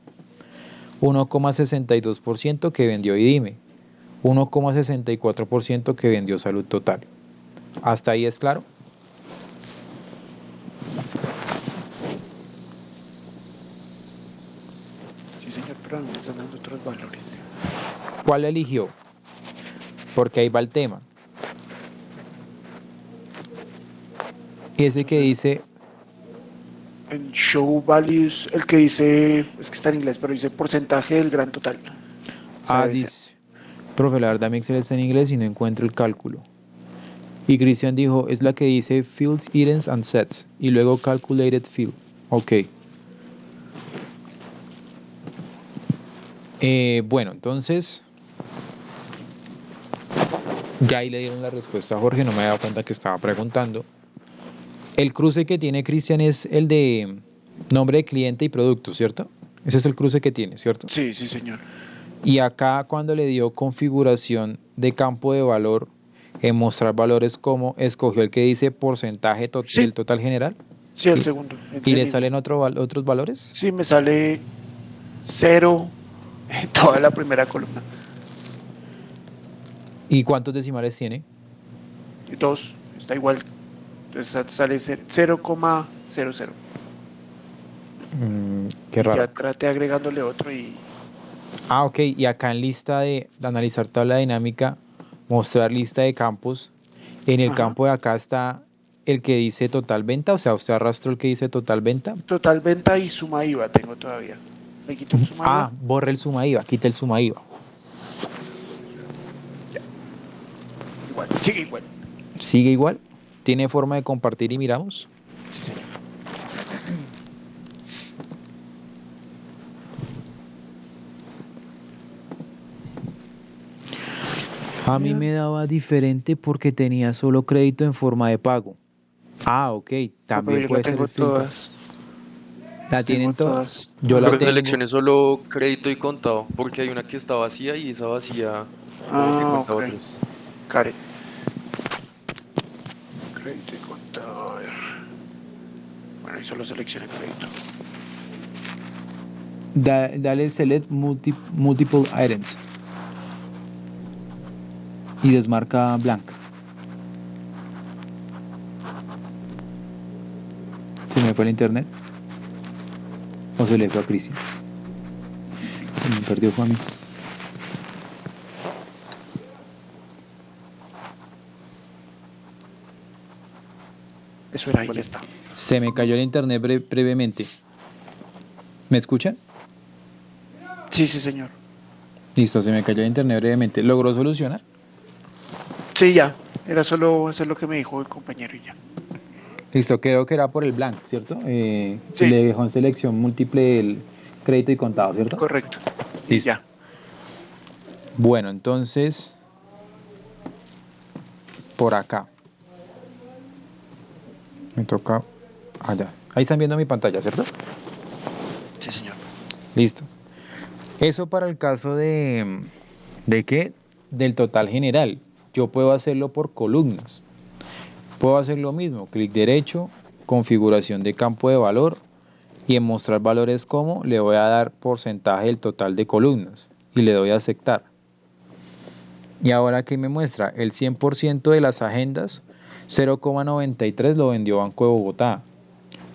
1,62% que vendió IDIME, 1,64% que vendió Salud Total. ¿Hasta ahí es claro? Sí, señor, pero no me están dando otros valores. ¿Cuál eligió? Porque ahí va el tema. Ese que dice En Show Values, el que dice, es que está en inglés, pero dice porcentaje del gran total. O sea, debe ser. dice, profe, la verdad mi Excel está en inglés y no encuentro el cálculo. Y Cristian dijo, es la que dice fields, items and sets. Y luego calculated field. Ok. Bueno, entonces, ya ahí le dieron la respuesta a Jorge, no me había dado cuenta que estaba preguntando. El cruce que tiene Cristian es el de nombre de cliente y producto, ¿cierto? Ese es el cruce que tiene, ¿cierto? Sí, sí, señor. Y acá cuando le dio configuración de campo de valor, en mostrar valores como escogió el que dice porcentaje Sí, del total general. sí, el ¿Y, segundo. y le Entendible. salen otros valores? Sí, me sale 0 en toda la primera columna. ¿Y cuántos decimales tiene? 2, está igual. Entonces sale 0,00. Qué Y raro. ya traté agregándole otro y Ah, ok. Y acá en lista de analizar tabla dinámica, mostrar lista de campos. En el ajá. campo de acá está el que dice total venta, o sea, usted arrastró el que dice total venta. Total venta y suma IVA tengo todavía. Le quito el suma IVA. Ah, borre el suma IVA, quita el suma IVA. Igual, sigue igual. ¿Sigue igual? ¿Tiene forma de compartir y miramos? Sí, señor. A mí me daba diferente porque tenía solo crédito en forma de pago. Ah, ok, No, pero también yo la puede ser tengo el filtro. todas. ¿La Tengo tienen todas? todas. Yo la Pero Ajá. tengo. seleccioné solo crédito y contado, porque hay una que está vacía y esa vacía como que Ah, cuenta ok. otros. Karen. Crédito y contado. A ver. Bueno, ahí solo seleccioné crédito. Dale select multiple items y desmarca blanca. ¿Se me fue el internet? ¿O se le fue a Cristian? Se me perdió, fue a mí. Eso era ahí, ya Vale. está. Se me cayó el internet brevemente. ¿Me escuchan? Sí, sí, señor. Listo, se me cayó el internet brevemente. ¿Logró solucionar? Sí, ya. Era solo hacer lo que me dijo el compañero y ya. Listo, creo que era por el blank, ¿cierto? Que Sí, le dejó en selección múltiple el crédito y contado, ¿cierto? correcto. Y Listo. ya. Bueno, entonces, por acá. Me toca allá. Ahí están viendo mi pantalla, ¿cierto? Sí, señor. Listo. Eso para el caso ¿de qué? Del total general. Yo puedo hacerlo por columnas. Puedo hacer lo mismo. Clic derecho, configuración de campo de valor y en mostrar valores como le voy a dar porcentaje del total de columnas y le doy a aceptar. Y ahora que me muestra el 100% de las agendas, 0,93 lo vendió Banco de Bogotá.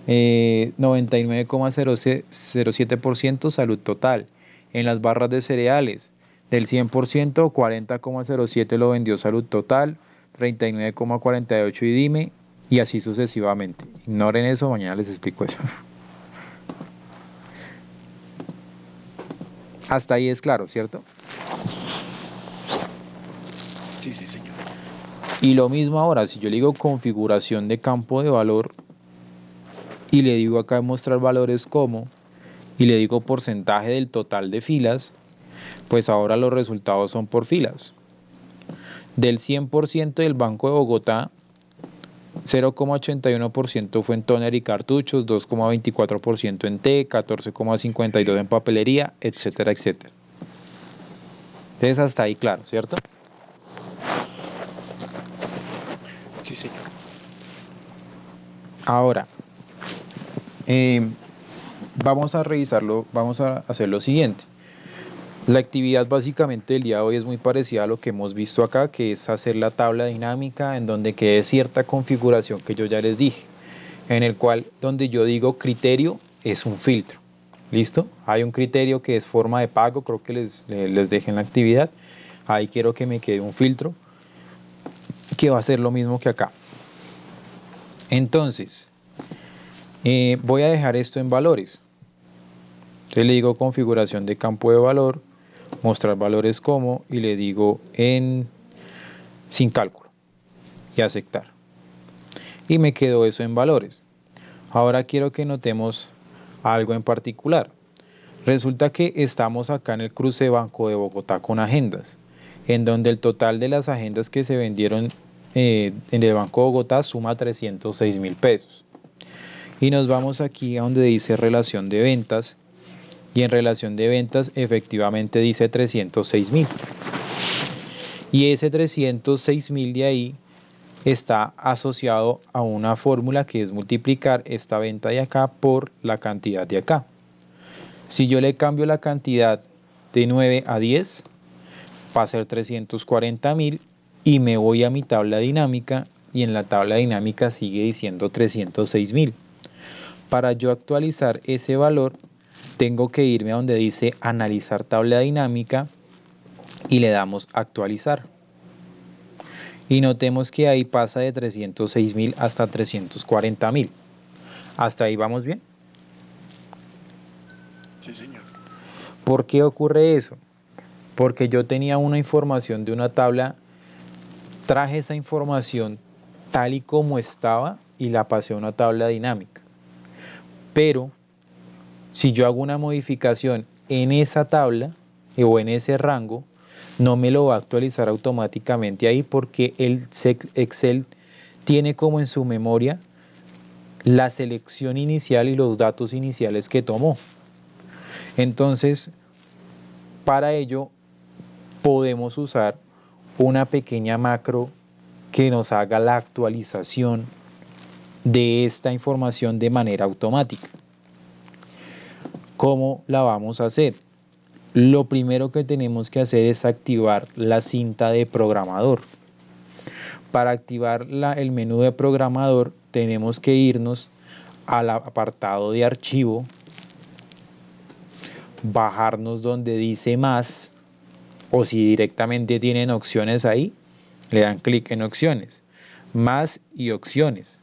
99,07% salud total. En las barras de cereales, del 100%, 40,07 lo vendió salud total, 39,48 y dime, y así sucesivamente. Ignoren eso, mañana les explico eso. Hasta ahí es claro, ¿cierto? Sí, sí, señor. Y lo mismo ahora, si yo le digo configuración de campo de valor y le digo acá mostrar valores como y le digo porcentaje del total de filas, pues ahora los resultados son por filas. Del 100% del Banco de Bogotá, 0,81% fue en tóner y cartuchos, 2,24% en té, 14,52% en papelería, etcétera, etcétera. Entonces hasta ahí claro, ¿cierto? Sí, señor. Ahora, vamos a revisarlo, vamos a hacer lo siguiente. La actividad básicamente del día de hoy es muy parecida a lo que hemos visto acá, que es hacer la tabla dinámica en donde quede cierta configuración que yo ya les dije, en el cual donde yo digo criterio es un filtro. ¿Listo? Hay un criterio que es forma de pago, creo que les dejé en la actividad. Ahí quiero que me quede un filtro que va a ser lo mismo que acá. Entonces, voy a dejar esto en valores. Entonces le digo configuración de campo de valor, mostrar valores como y le digo sin cálculo. y aceptar. Y me quedó eso en valores. Ahora quiero que notemos algo en particular. Resulta que estamos acá en el cruce Banco de Bogotá con agendas, en donde el total de las agendas que se vendieron en el Banco de Bogotá suma 306.000 pesos. Y nos vamos aquí a donde dice relación de ventas, y en relación de ventas efectivamente dice 306.000. Y ese 306.000 de ahí está asociado a una fórmula que es multiplicar esta venta de acá por la cantidad de acá. Si yo le cambio la cantidad de 9 a 10, va a ser 340.000 y me voy a mi tabla dinámica y en la tabla dinámica sigue diciendo 306.000. Para yo actualizar ese valor, tengo que irme a donde dice analizar tabla dinámica y le damos actualizar. Y notemos que ahí pasa de 306.000 hasta 340.000. ¿Hasta ahí vamos bien? Sí, señor. ¿Por qué ocurre eso? Porque yo tenía una información de una tabla, traje esa información tal y como estaba y la pasé a una tabla dinámica. Pero si yo hago una modificación en esa tabla o en ese rango, no me lo va a actualizar automáticamente ahí porque el Excel tiene como en su memoria la selección inicial y los datos iniciales que tomó. Entonces, para ello podemos usar una pequeña macro que nos haga la actualización de esta información de manera automática. ¿Cómo la vamos a hacer? Lo primero que tenemos que hacer es activar la cinta de programador. Para activar el menú de programador tenemos que irnos al apartado de archivo, bajarnos donde dice más, o si directamente tienen opciones ahí, le dan clic en opciones, más y opciones.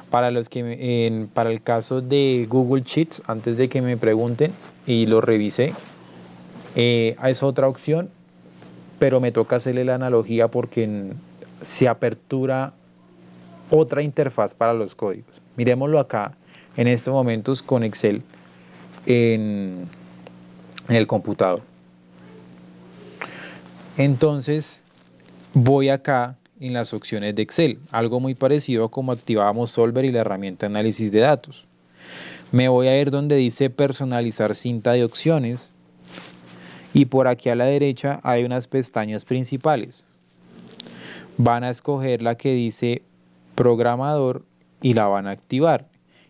Para el caso de Google Sheets, antes de que me pregunten y lo revisé, es otra opción, pero me toca hacerle la analogía porque se apertura otra interfaz para los códigos. Miremoslo acá en estos momentos con Excel en el computador. Entonces voy acá en las opciones de Excel, algo muy parecido a como activábamos Solver y la herramienta de análisis de datos. Me voy a ir donde dice personalizar cinta de opciones y por aquí a la derecha hay unas pestañas principales. Van a escoger la que dice programador y la van a activar.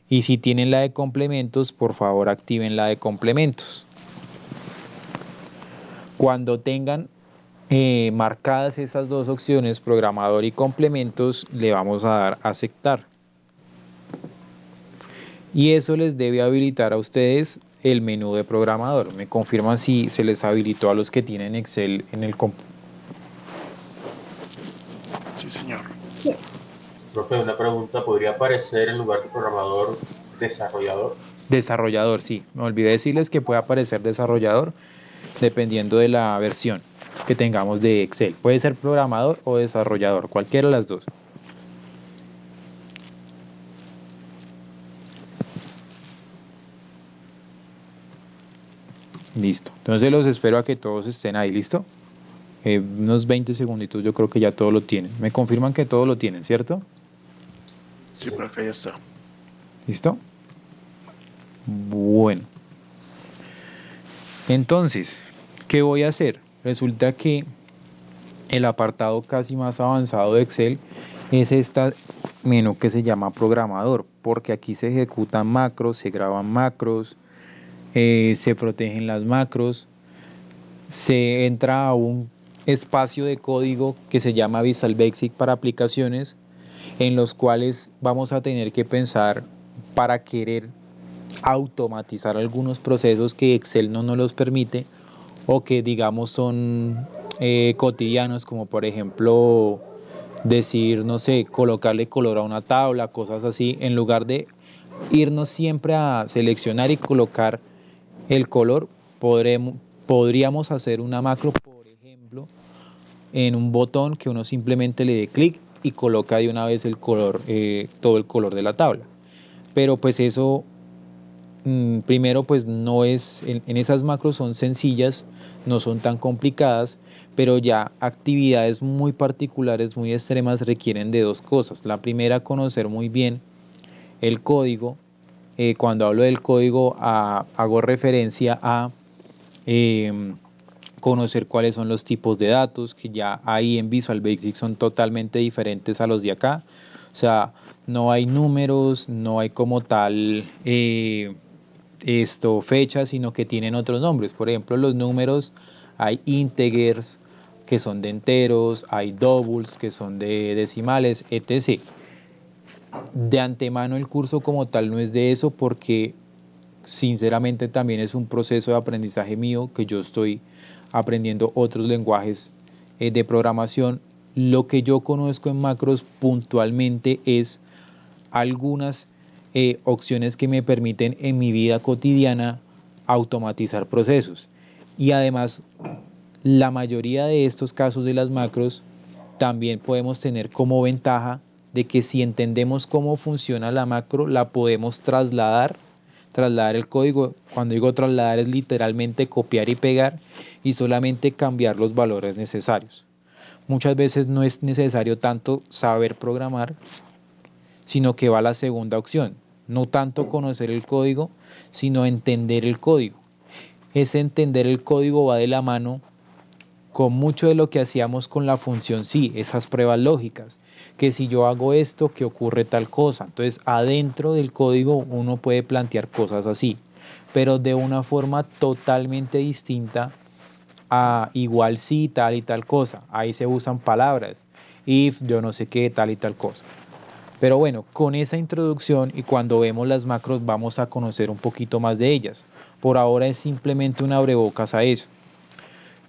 Y si tienen la de complementos, por favor activen la de complementos. Cuando tengan marcadas esas dos opciones, programador y complementos, le vamos a dar a aceptar. Y eso les debe habilitar a ustedes el menú de programador. Me confirman si se les habilitó a los que tienen Excel en el computador. Sí, señor. Sí. Profe, una pregunta, ¿podría aparecer en lugar de programador desarrollador? Desarrollador, sí. Me olvidé decirles que puede aparecer desarrollador dependiendo de la versión que tengamos de Excel. Puede ser programador o desarrollador, cualquiera de las dos. Listo. Entonces los espero a que todos estén ahí, ¿listo? Unos 20 segunditos, yo creo que ya todos lo tienen. Me confirman que todos lo tienen, ¿cierto? Sí, por acá ya está. ¿Listo? Bueno. Entonces, ¿qué voy a hacer? Resulta que el apartado casi más avanzado de Excel es este menú que se llama programador, porque aquí se ejecutan macros, se graban macros, se protegen las macros, se entra a un espacio de código que se llama Visual Basic para aplicaciones, en los cuales vamos a tener que pensar para querer automatizar algunos procesos que Excel no nos los permite o que digamos son cotidianos, como por ejemplo decir, no sé, colocarle color a una tabla, cosas así, en lugar de irnos siempre a seleccionar y colocar el color, podríamos hacer una macro, por ejemplo, en un botón que uno simplemente le dé clic y coloca de una vez el color, todo el color de la tabla. Pero pues eso, primero pues no es, en esas macros son sencillas, no son tan complicadas, pero ya actividades muy particulares, muy extremas requieren de dos cosas. La primera, conocer muy bien el código. Cuando hablo del código hago referencia a conocer cuáles son los tipos de datos, que ya ahí en Visual Basic son totalmente diferentes a los de acá. O sea, no hay números, no hay como tal fechas, sino que tienen otros nombres. Por ejemplo, los números, hay integers que son de enteros, hay doubles que son de decimales, etc. De antemano el curso como tal no es de eso, porque sinceramente también es un proceso de aprendizaje mío, que yo estoy aprendiendo otros lenguajes de programación. Lo que yo conozco en macros puntualmente es algunas opciones que me permiten en mi vida cotidiana automatizar procesos. Y además, la mayoría de estos casos de las macros también podemos tener como ventaja de que si entendemos cómo funciona la macro, la podemos trasladar el código. Cuando digo trasladar es literalmente copiar y pegar y solamente cambiar los valores necesarios. Muchas veces no es necesario tanto saber programar, sino que va la segunda opción. No tanto conocer el código, sino entender el código. Ese entender el código va de la mano con mucho de lo que hacíamos con la función sí, esas pruebas lógicas, que si yo hago esto, que ocurre tal cosa. Entonces, adentro del código uno puede plantear cosas así, pero de una forma totalmente distinta a igual sí, tal y tal cosa. Ahí se usan palabras, if, yo no sé qué, tal y tal cosa. Pero bueno, con esa introducción y cuando vemos las macros vamos a conocer un poquito más de ellas. Por ahora es simplemente un abrebocas a eso.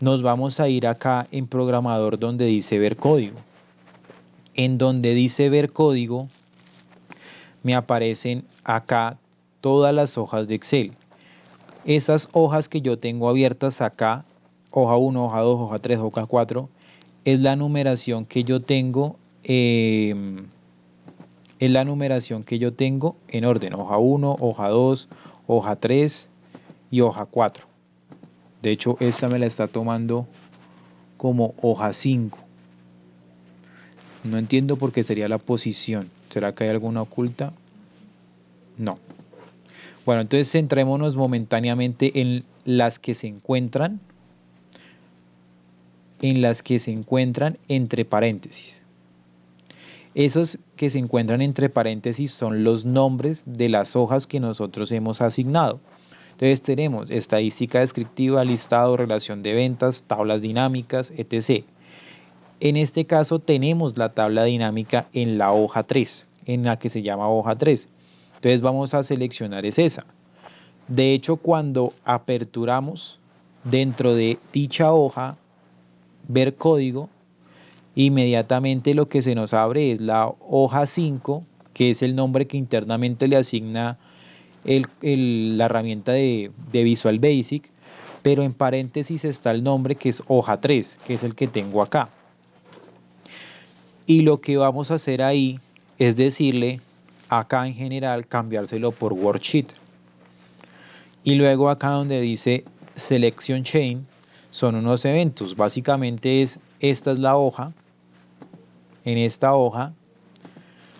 Nos vamos a ir acá en programador donde dice ver código. En donde dice ver código me aparecen acá todas las hojas de Excel. Esas hojas que yo tengo abiertas acá, hoja 1, hoja 2, hoja 3, hoja 4, es la numeración que yo tengo, en orden, hoja 1, hoja 2, hoja 3 y hoja 4. De hecho, esta me la está tomando como hoja 5. No entiendo por qué sería la posición. ¿Será que hay alguna oculta? No. Bueno, entonces centrémonos momentáneamente en las que se encuentran, entre paréntesis. Esos que se encuentran entre paréntesis son los nombres de las hojas que nosotros hemos asignado. Entonces tenemos estadística descriptiva, listado, relación de ventas, tablas dinámicas, etc. En este caso tenemos la tabla dinámica en la hoja 3, en la que se llama hoja 3. Entonces vamos a seleccionar esa. De hecho, cuando aperturamos dentro de dicha hoja, ver código, inmediatamente lo que se nos abre es la hoja 5, que es el nombre que internamente le asigna la herramienta de Visual Basic, pero en paréntesis está el nombre que es hoja 3, que es el que tengo acá. Y lo que vamos a hacer ahí es decirle, acá en general, cambiárselo por worksheet. Y luego acá donde dice Selection Chain, son unos eventos. Básicamente esta es la hoja. En esta hoja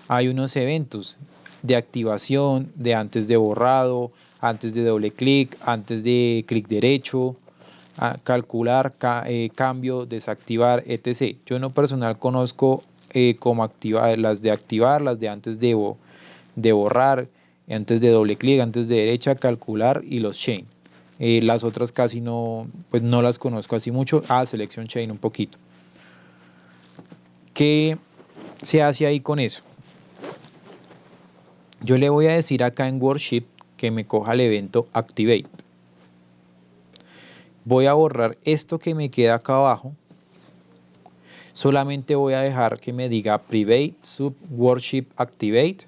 hay unos eventos de activación, de antes de borrado, antes de doble clic, antes de clic derecho, calcular, cambio, desactivar, etc. Yo en lo personal conozco cómo activar, las de antes de borrar, antes de doble clic, antes de derecha, calcular y los chain. Las otras casi no, pues no las conozco así mucho. Selection Chain un poquito. ¿Qué se hace ahí con eso? Yo le voy a decir acá en Worksheet que me coja el evento Activate. Voy a borrar esto que me queda acá abajo. Solamente voy a dejar que me diga Private Sub Worksheet Activate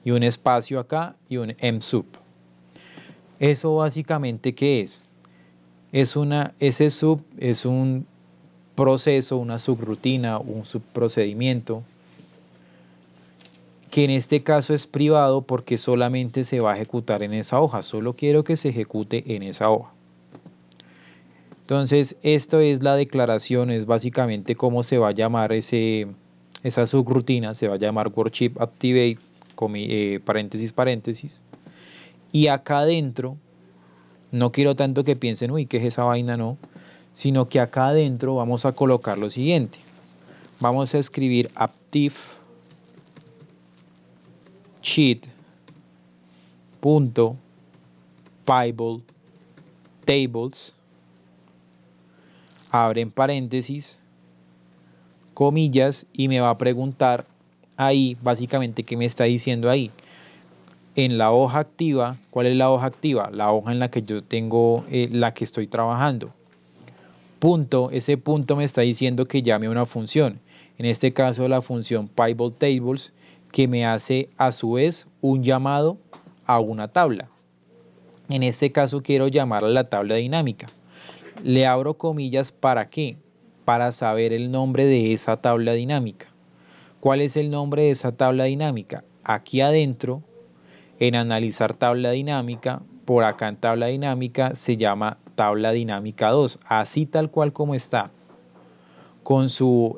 y un espacio acá y un msub. Eso básicamente ¿qué es? Ese sub es proceso, una subrutina, un subprocedimiento, que en este caso es privado porque solamente se va a ejecutar en esa hoja, solo quiero que se ejecute en esa hoja. Entonces, esto es la declaración, es básicamente cómo se va a llamar esa subrutina, se va a llamar worship activate, paréntesis, paréntesis. Y acá adentro, no quiero tanto que piensen, uy, ¿qué es esa vaina? No, sino que acá adentro vamos a colocar lo siguiente. Vamos a escribir active sheet.pivot tables, abren paréntesis, comillas, y me va a preguntar ahí, básicamente, ¿qué me está diciendo ahí? En la hoja activa, ¿cuál es la hoja activa? La hoja en la que yo tengo, la que estoy trabajando. Punto, ese punto me está diciendo que llame una función. En este caso, la función pivot tables, que me hace a su vez un llamado a una tabla. En este caso, quiero llamarla la tabla dinámica. Le abro comillas, ¿para qué? Para saber el nombre de esa tabla dinámica. ¿Cuál es el nombre de esa tabla dinámica? Aquí adentro, en analizar tabla dinámica, por acá en tabla dinámica se llama tabla dinámica 2, así tal cual como está, con su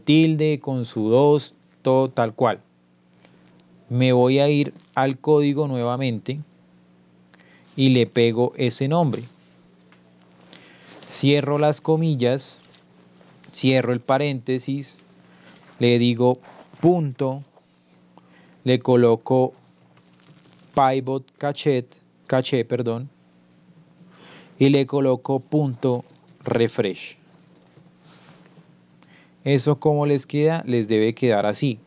tilde, con su 2, todo tal cual. Me voy a ir al código nuevamente y le pego ese nombre. Cierro las comillas, cierro el paréntesis, le digo punto, le coloco pivot caché, perdón, y le coloco punto refresh. Eso como les queda, les debe quedar así.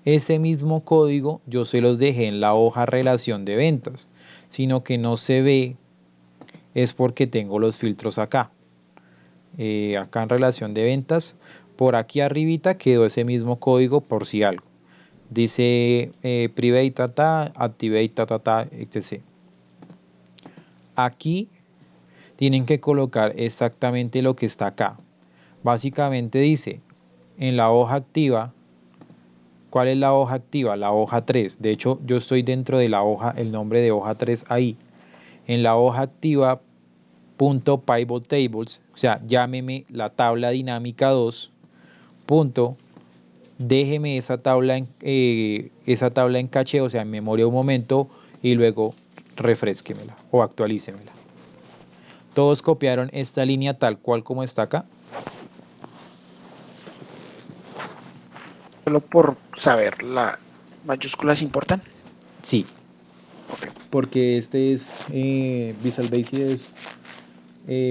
Ese mismo código yo se los dejé en la hoja relación de ventas, sino que no se ve es porque tengo los filtros acá. Acá en relación de ventas, por aquí arribita quedó ese mismo código por si algo. Dice private tata, activate tata, etc. Aquí tienen que colocar exactamente lo que está acá. Básicamente dice, en la hoja activa, ¿cuál es la hoja activa? La hoja 3. De hecho, yo estoy dentro de la hoja, el nombre de hoja 3 ahí. En la hoja activa, punto pivot tables, o sea, llámeme la tabla dinámica 2, punto, déjeme esa tabla en caché, o sea, en memoria un momento, y luego refresquemela o actualícemela. Todos copiaron esta línea tal cual como está acá. Solo por saber, ¿las mayúsculas importan? Sí, porque este es Visual Basic es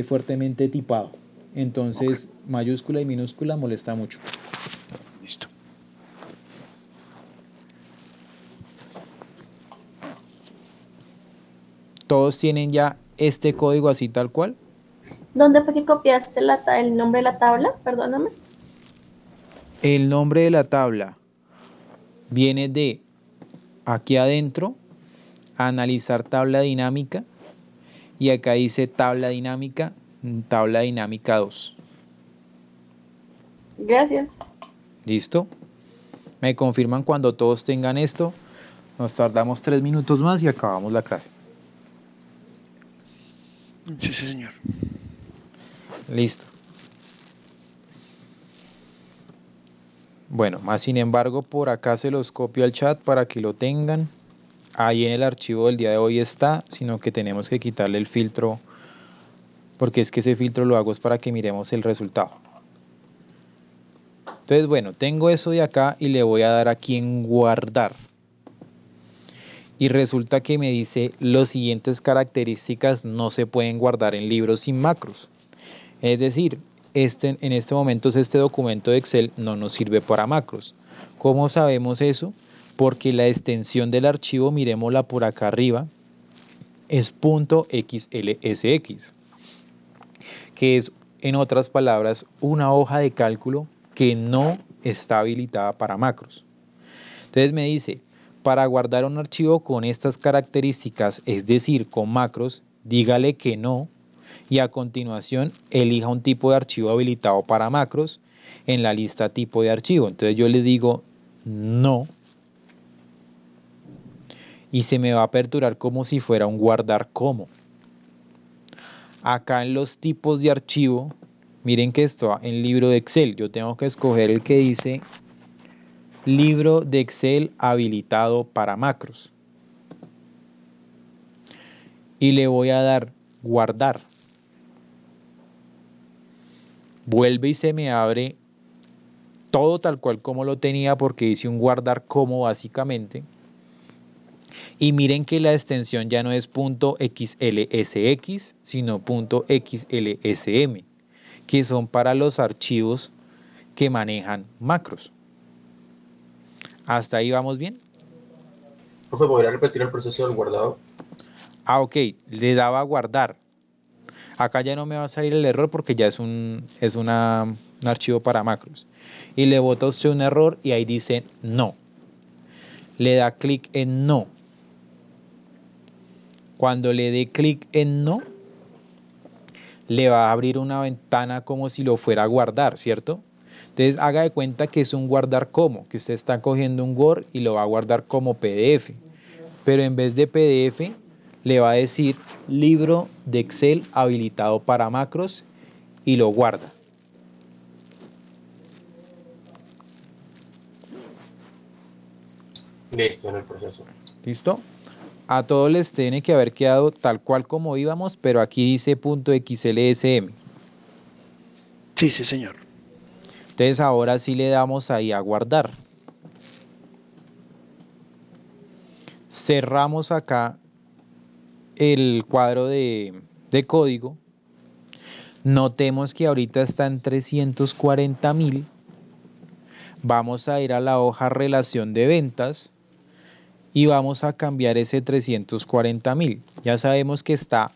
fuertemente tipado. Entonces, mayúscula y minúscula molesta mucho. Listo. Todos tienen ya este código así tal cual. ¿Dónde fue que copiaste el nombre de la tabla? Perdóname. El nombre de la tabla viene de aquí adentro, analizar tabla dinámica, y acá dice tabla dinámica 2. Gracias. ¿Listo? Me confirman cuando todos tengan esto. Nos tardamos 3 minutos más y acabamos la clase. Sí, sí, señor. Listo. Bueno, más sin embargo, por acá se los copio al chat para que lo tengan. Ahí en el archivo del día de hoy está, sino que tenemos que quitarle el filtro, porque es que ese filtro lo hago es para que miremos el resultado. Entonces, bueno, tengo eso de acá y le voy a dar aquí en guardar. Y resulta que me dice las siguientes características no se pueden guardar en libros sin macros. Es decir, en este momento este documento de Excel no nos sirve para macros. ¿Cómo sabemos eso? Porque la extensión del archivo, miremosla por acá arriba, es .xlsx, que es, en otras palabras, una hoja de cálculo que no está habilitada para macros. Entonces me dice, para guardar un archivo con estas características, es decir, con macros, dígale que no, y a continuación elija un tipo de archivo habilitado para macros en la lista tipo de archivo. Entonces yo le digo no y se me va a aperturar como si fuera un guardar como. Acá en los tipos de archivo, miren que esto en libro de Excel, yo tengo que escoger el que dice libro de Excel habilitado para macros. Y le voy a dar guardar. Vuelve y se me abre todo tal cual como lo tenía porque hice un guardar como básicamente. Y miren que la extensión ya no es .xlsx, sino .xlsm, que son para los archivos que manejan macros. ¿Hasta ahí vamos bien? Profe, ¿podría repetir el proceso del guardado? Ok, le daba a guardar. Acá ya no me va a salir el error porque ya es un archivo para macros. Y le bota usted un error y ahí dice no. Le da clic en no. Cuando le dé clic en no, le va a abrir una ventana como si lo fuera a guardar, ¿cierto? Entonces haga de cuenta que es un guardar como, que usted está cogiendo un Word y lo va a guardar como PDF. Pero en vez de PDF, le va a decir libro de Excel habilitado para macros y lo guarda. Listo, en el proceso. ¿Listo? A todos les tiene que haber quedado tal cual como íbamos, pero aquí dice .xlsm. Sí, sí, señor. Entonces ahora sí le damos ahí a guardar. Cerramos acá el cuadro de código. Notemos que ahorita está en 340.000. Vamos a ir a la hoja relación de ventas y vamos a cambiar ese 340.000. Ya sabemos que está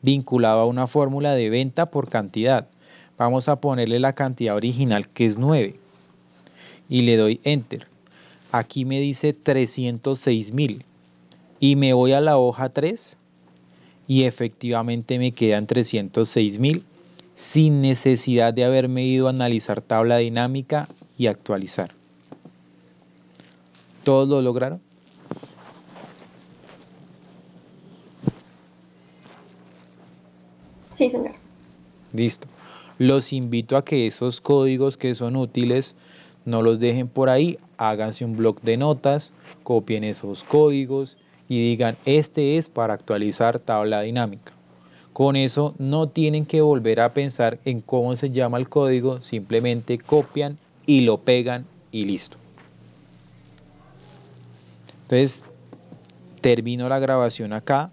vinculado a una fórmula de venta por cantidad. Vamos a ponerle la cantidad original que es 9 y le doy enter. Aquí me dice 306.000 y me voy a la hoja 3 y efectivamente me quedan 306.000 sin necesidad de haberme ido a analizar tabla dinámica y actualizar. ¿Todos lo lograron? Sí, señor. Listo. Los invito a que esos códigos que son útiles no los dejen por ahí, háganse un bloc de notas, copien esos códigos y digan, este es para actualizar tabla dinámica. Con eso no tienen que volver a pensar en cómo se llama el código, simplemente copian y lo pegan y listo. Entonces, termino la grabación acá.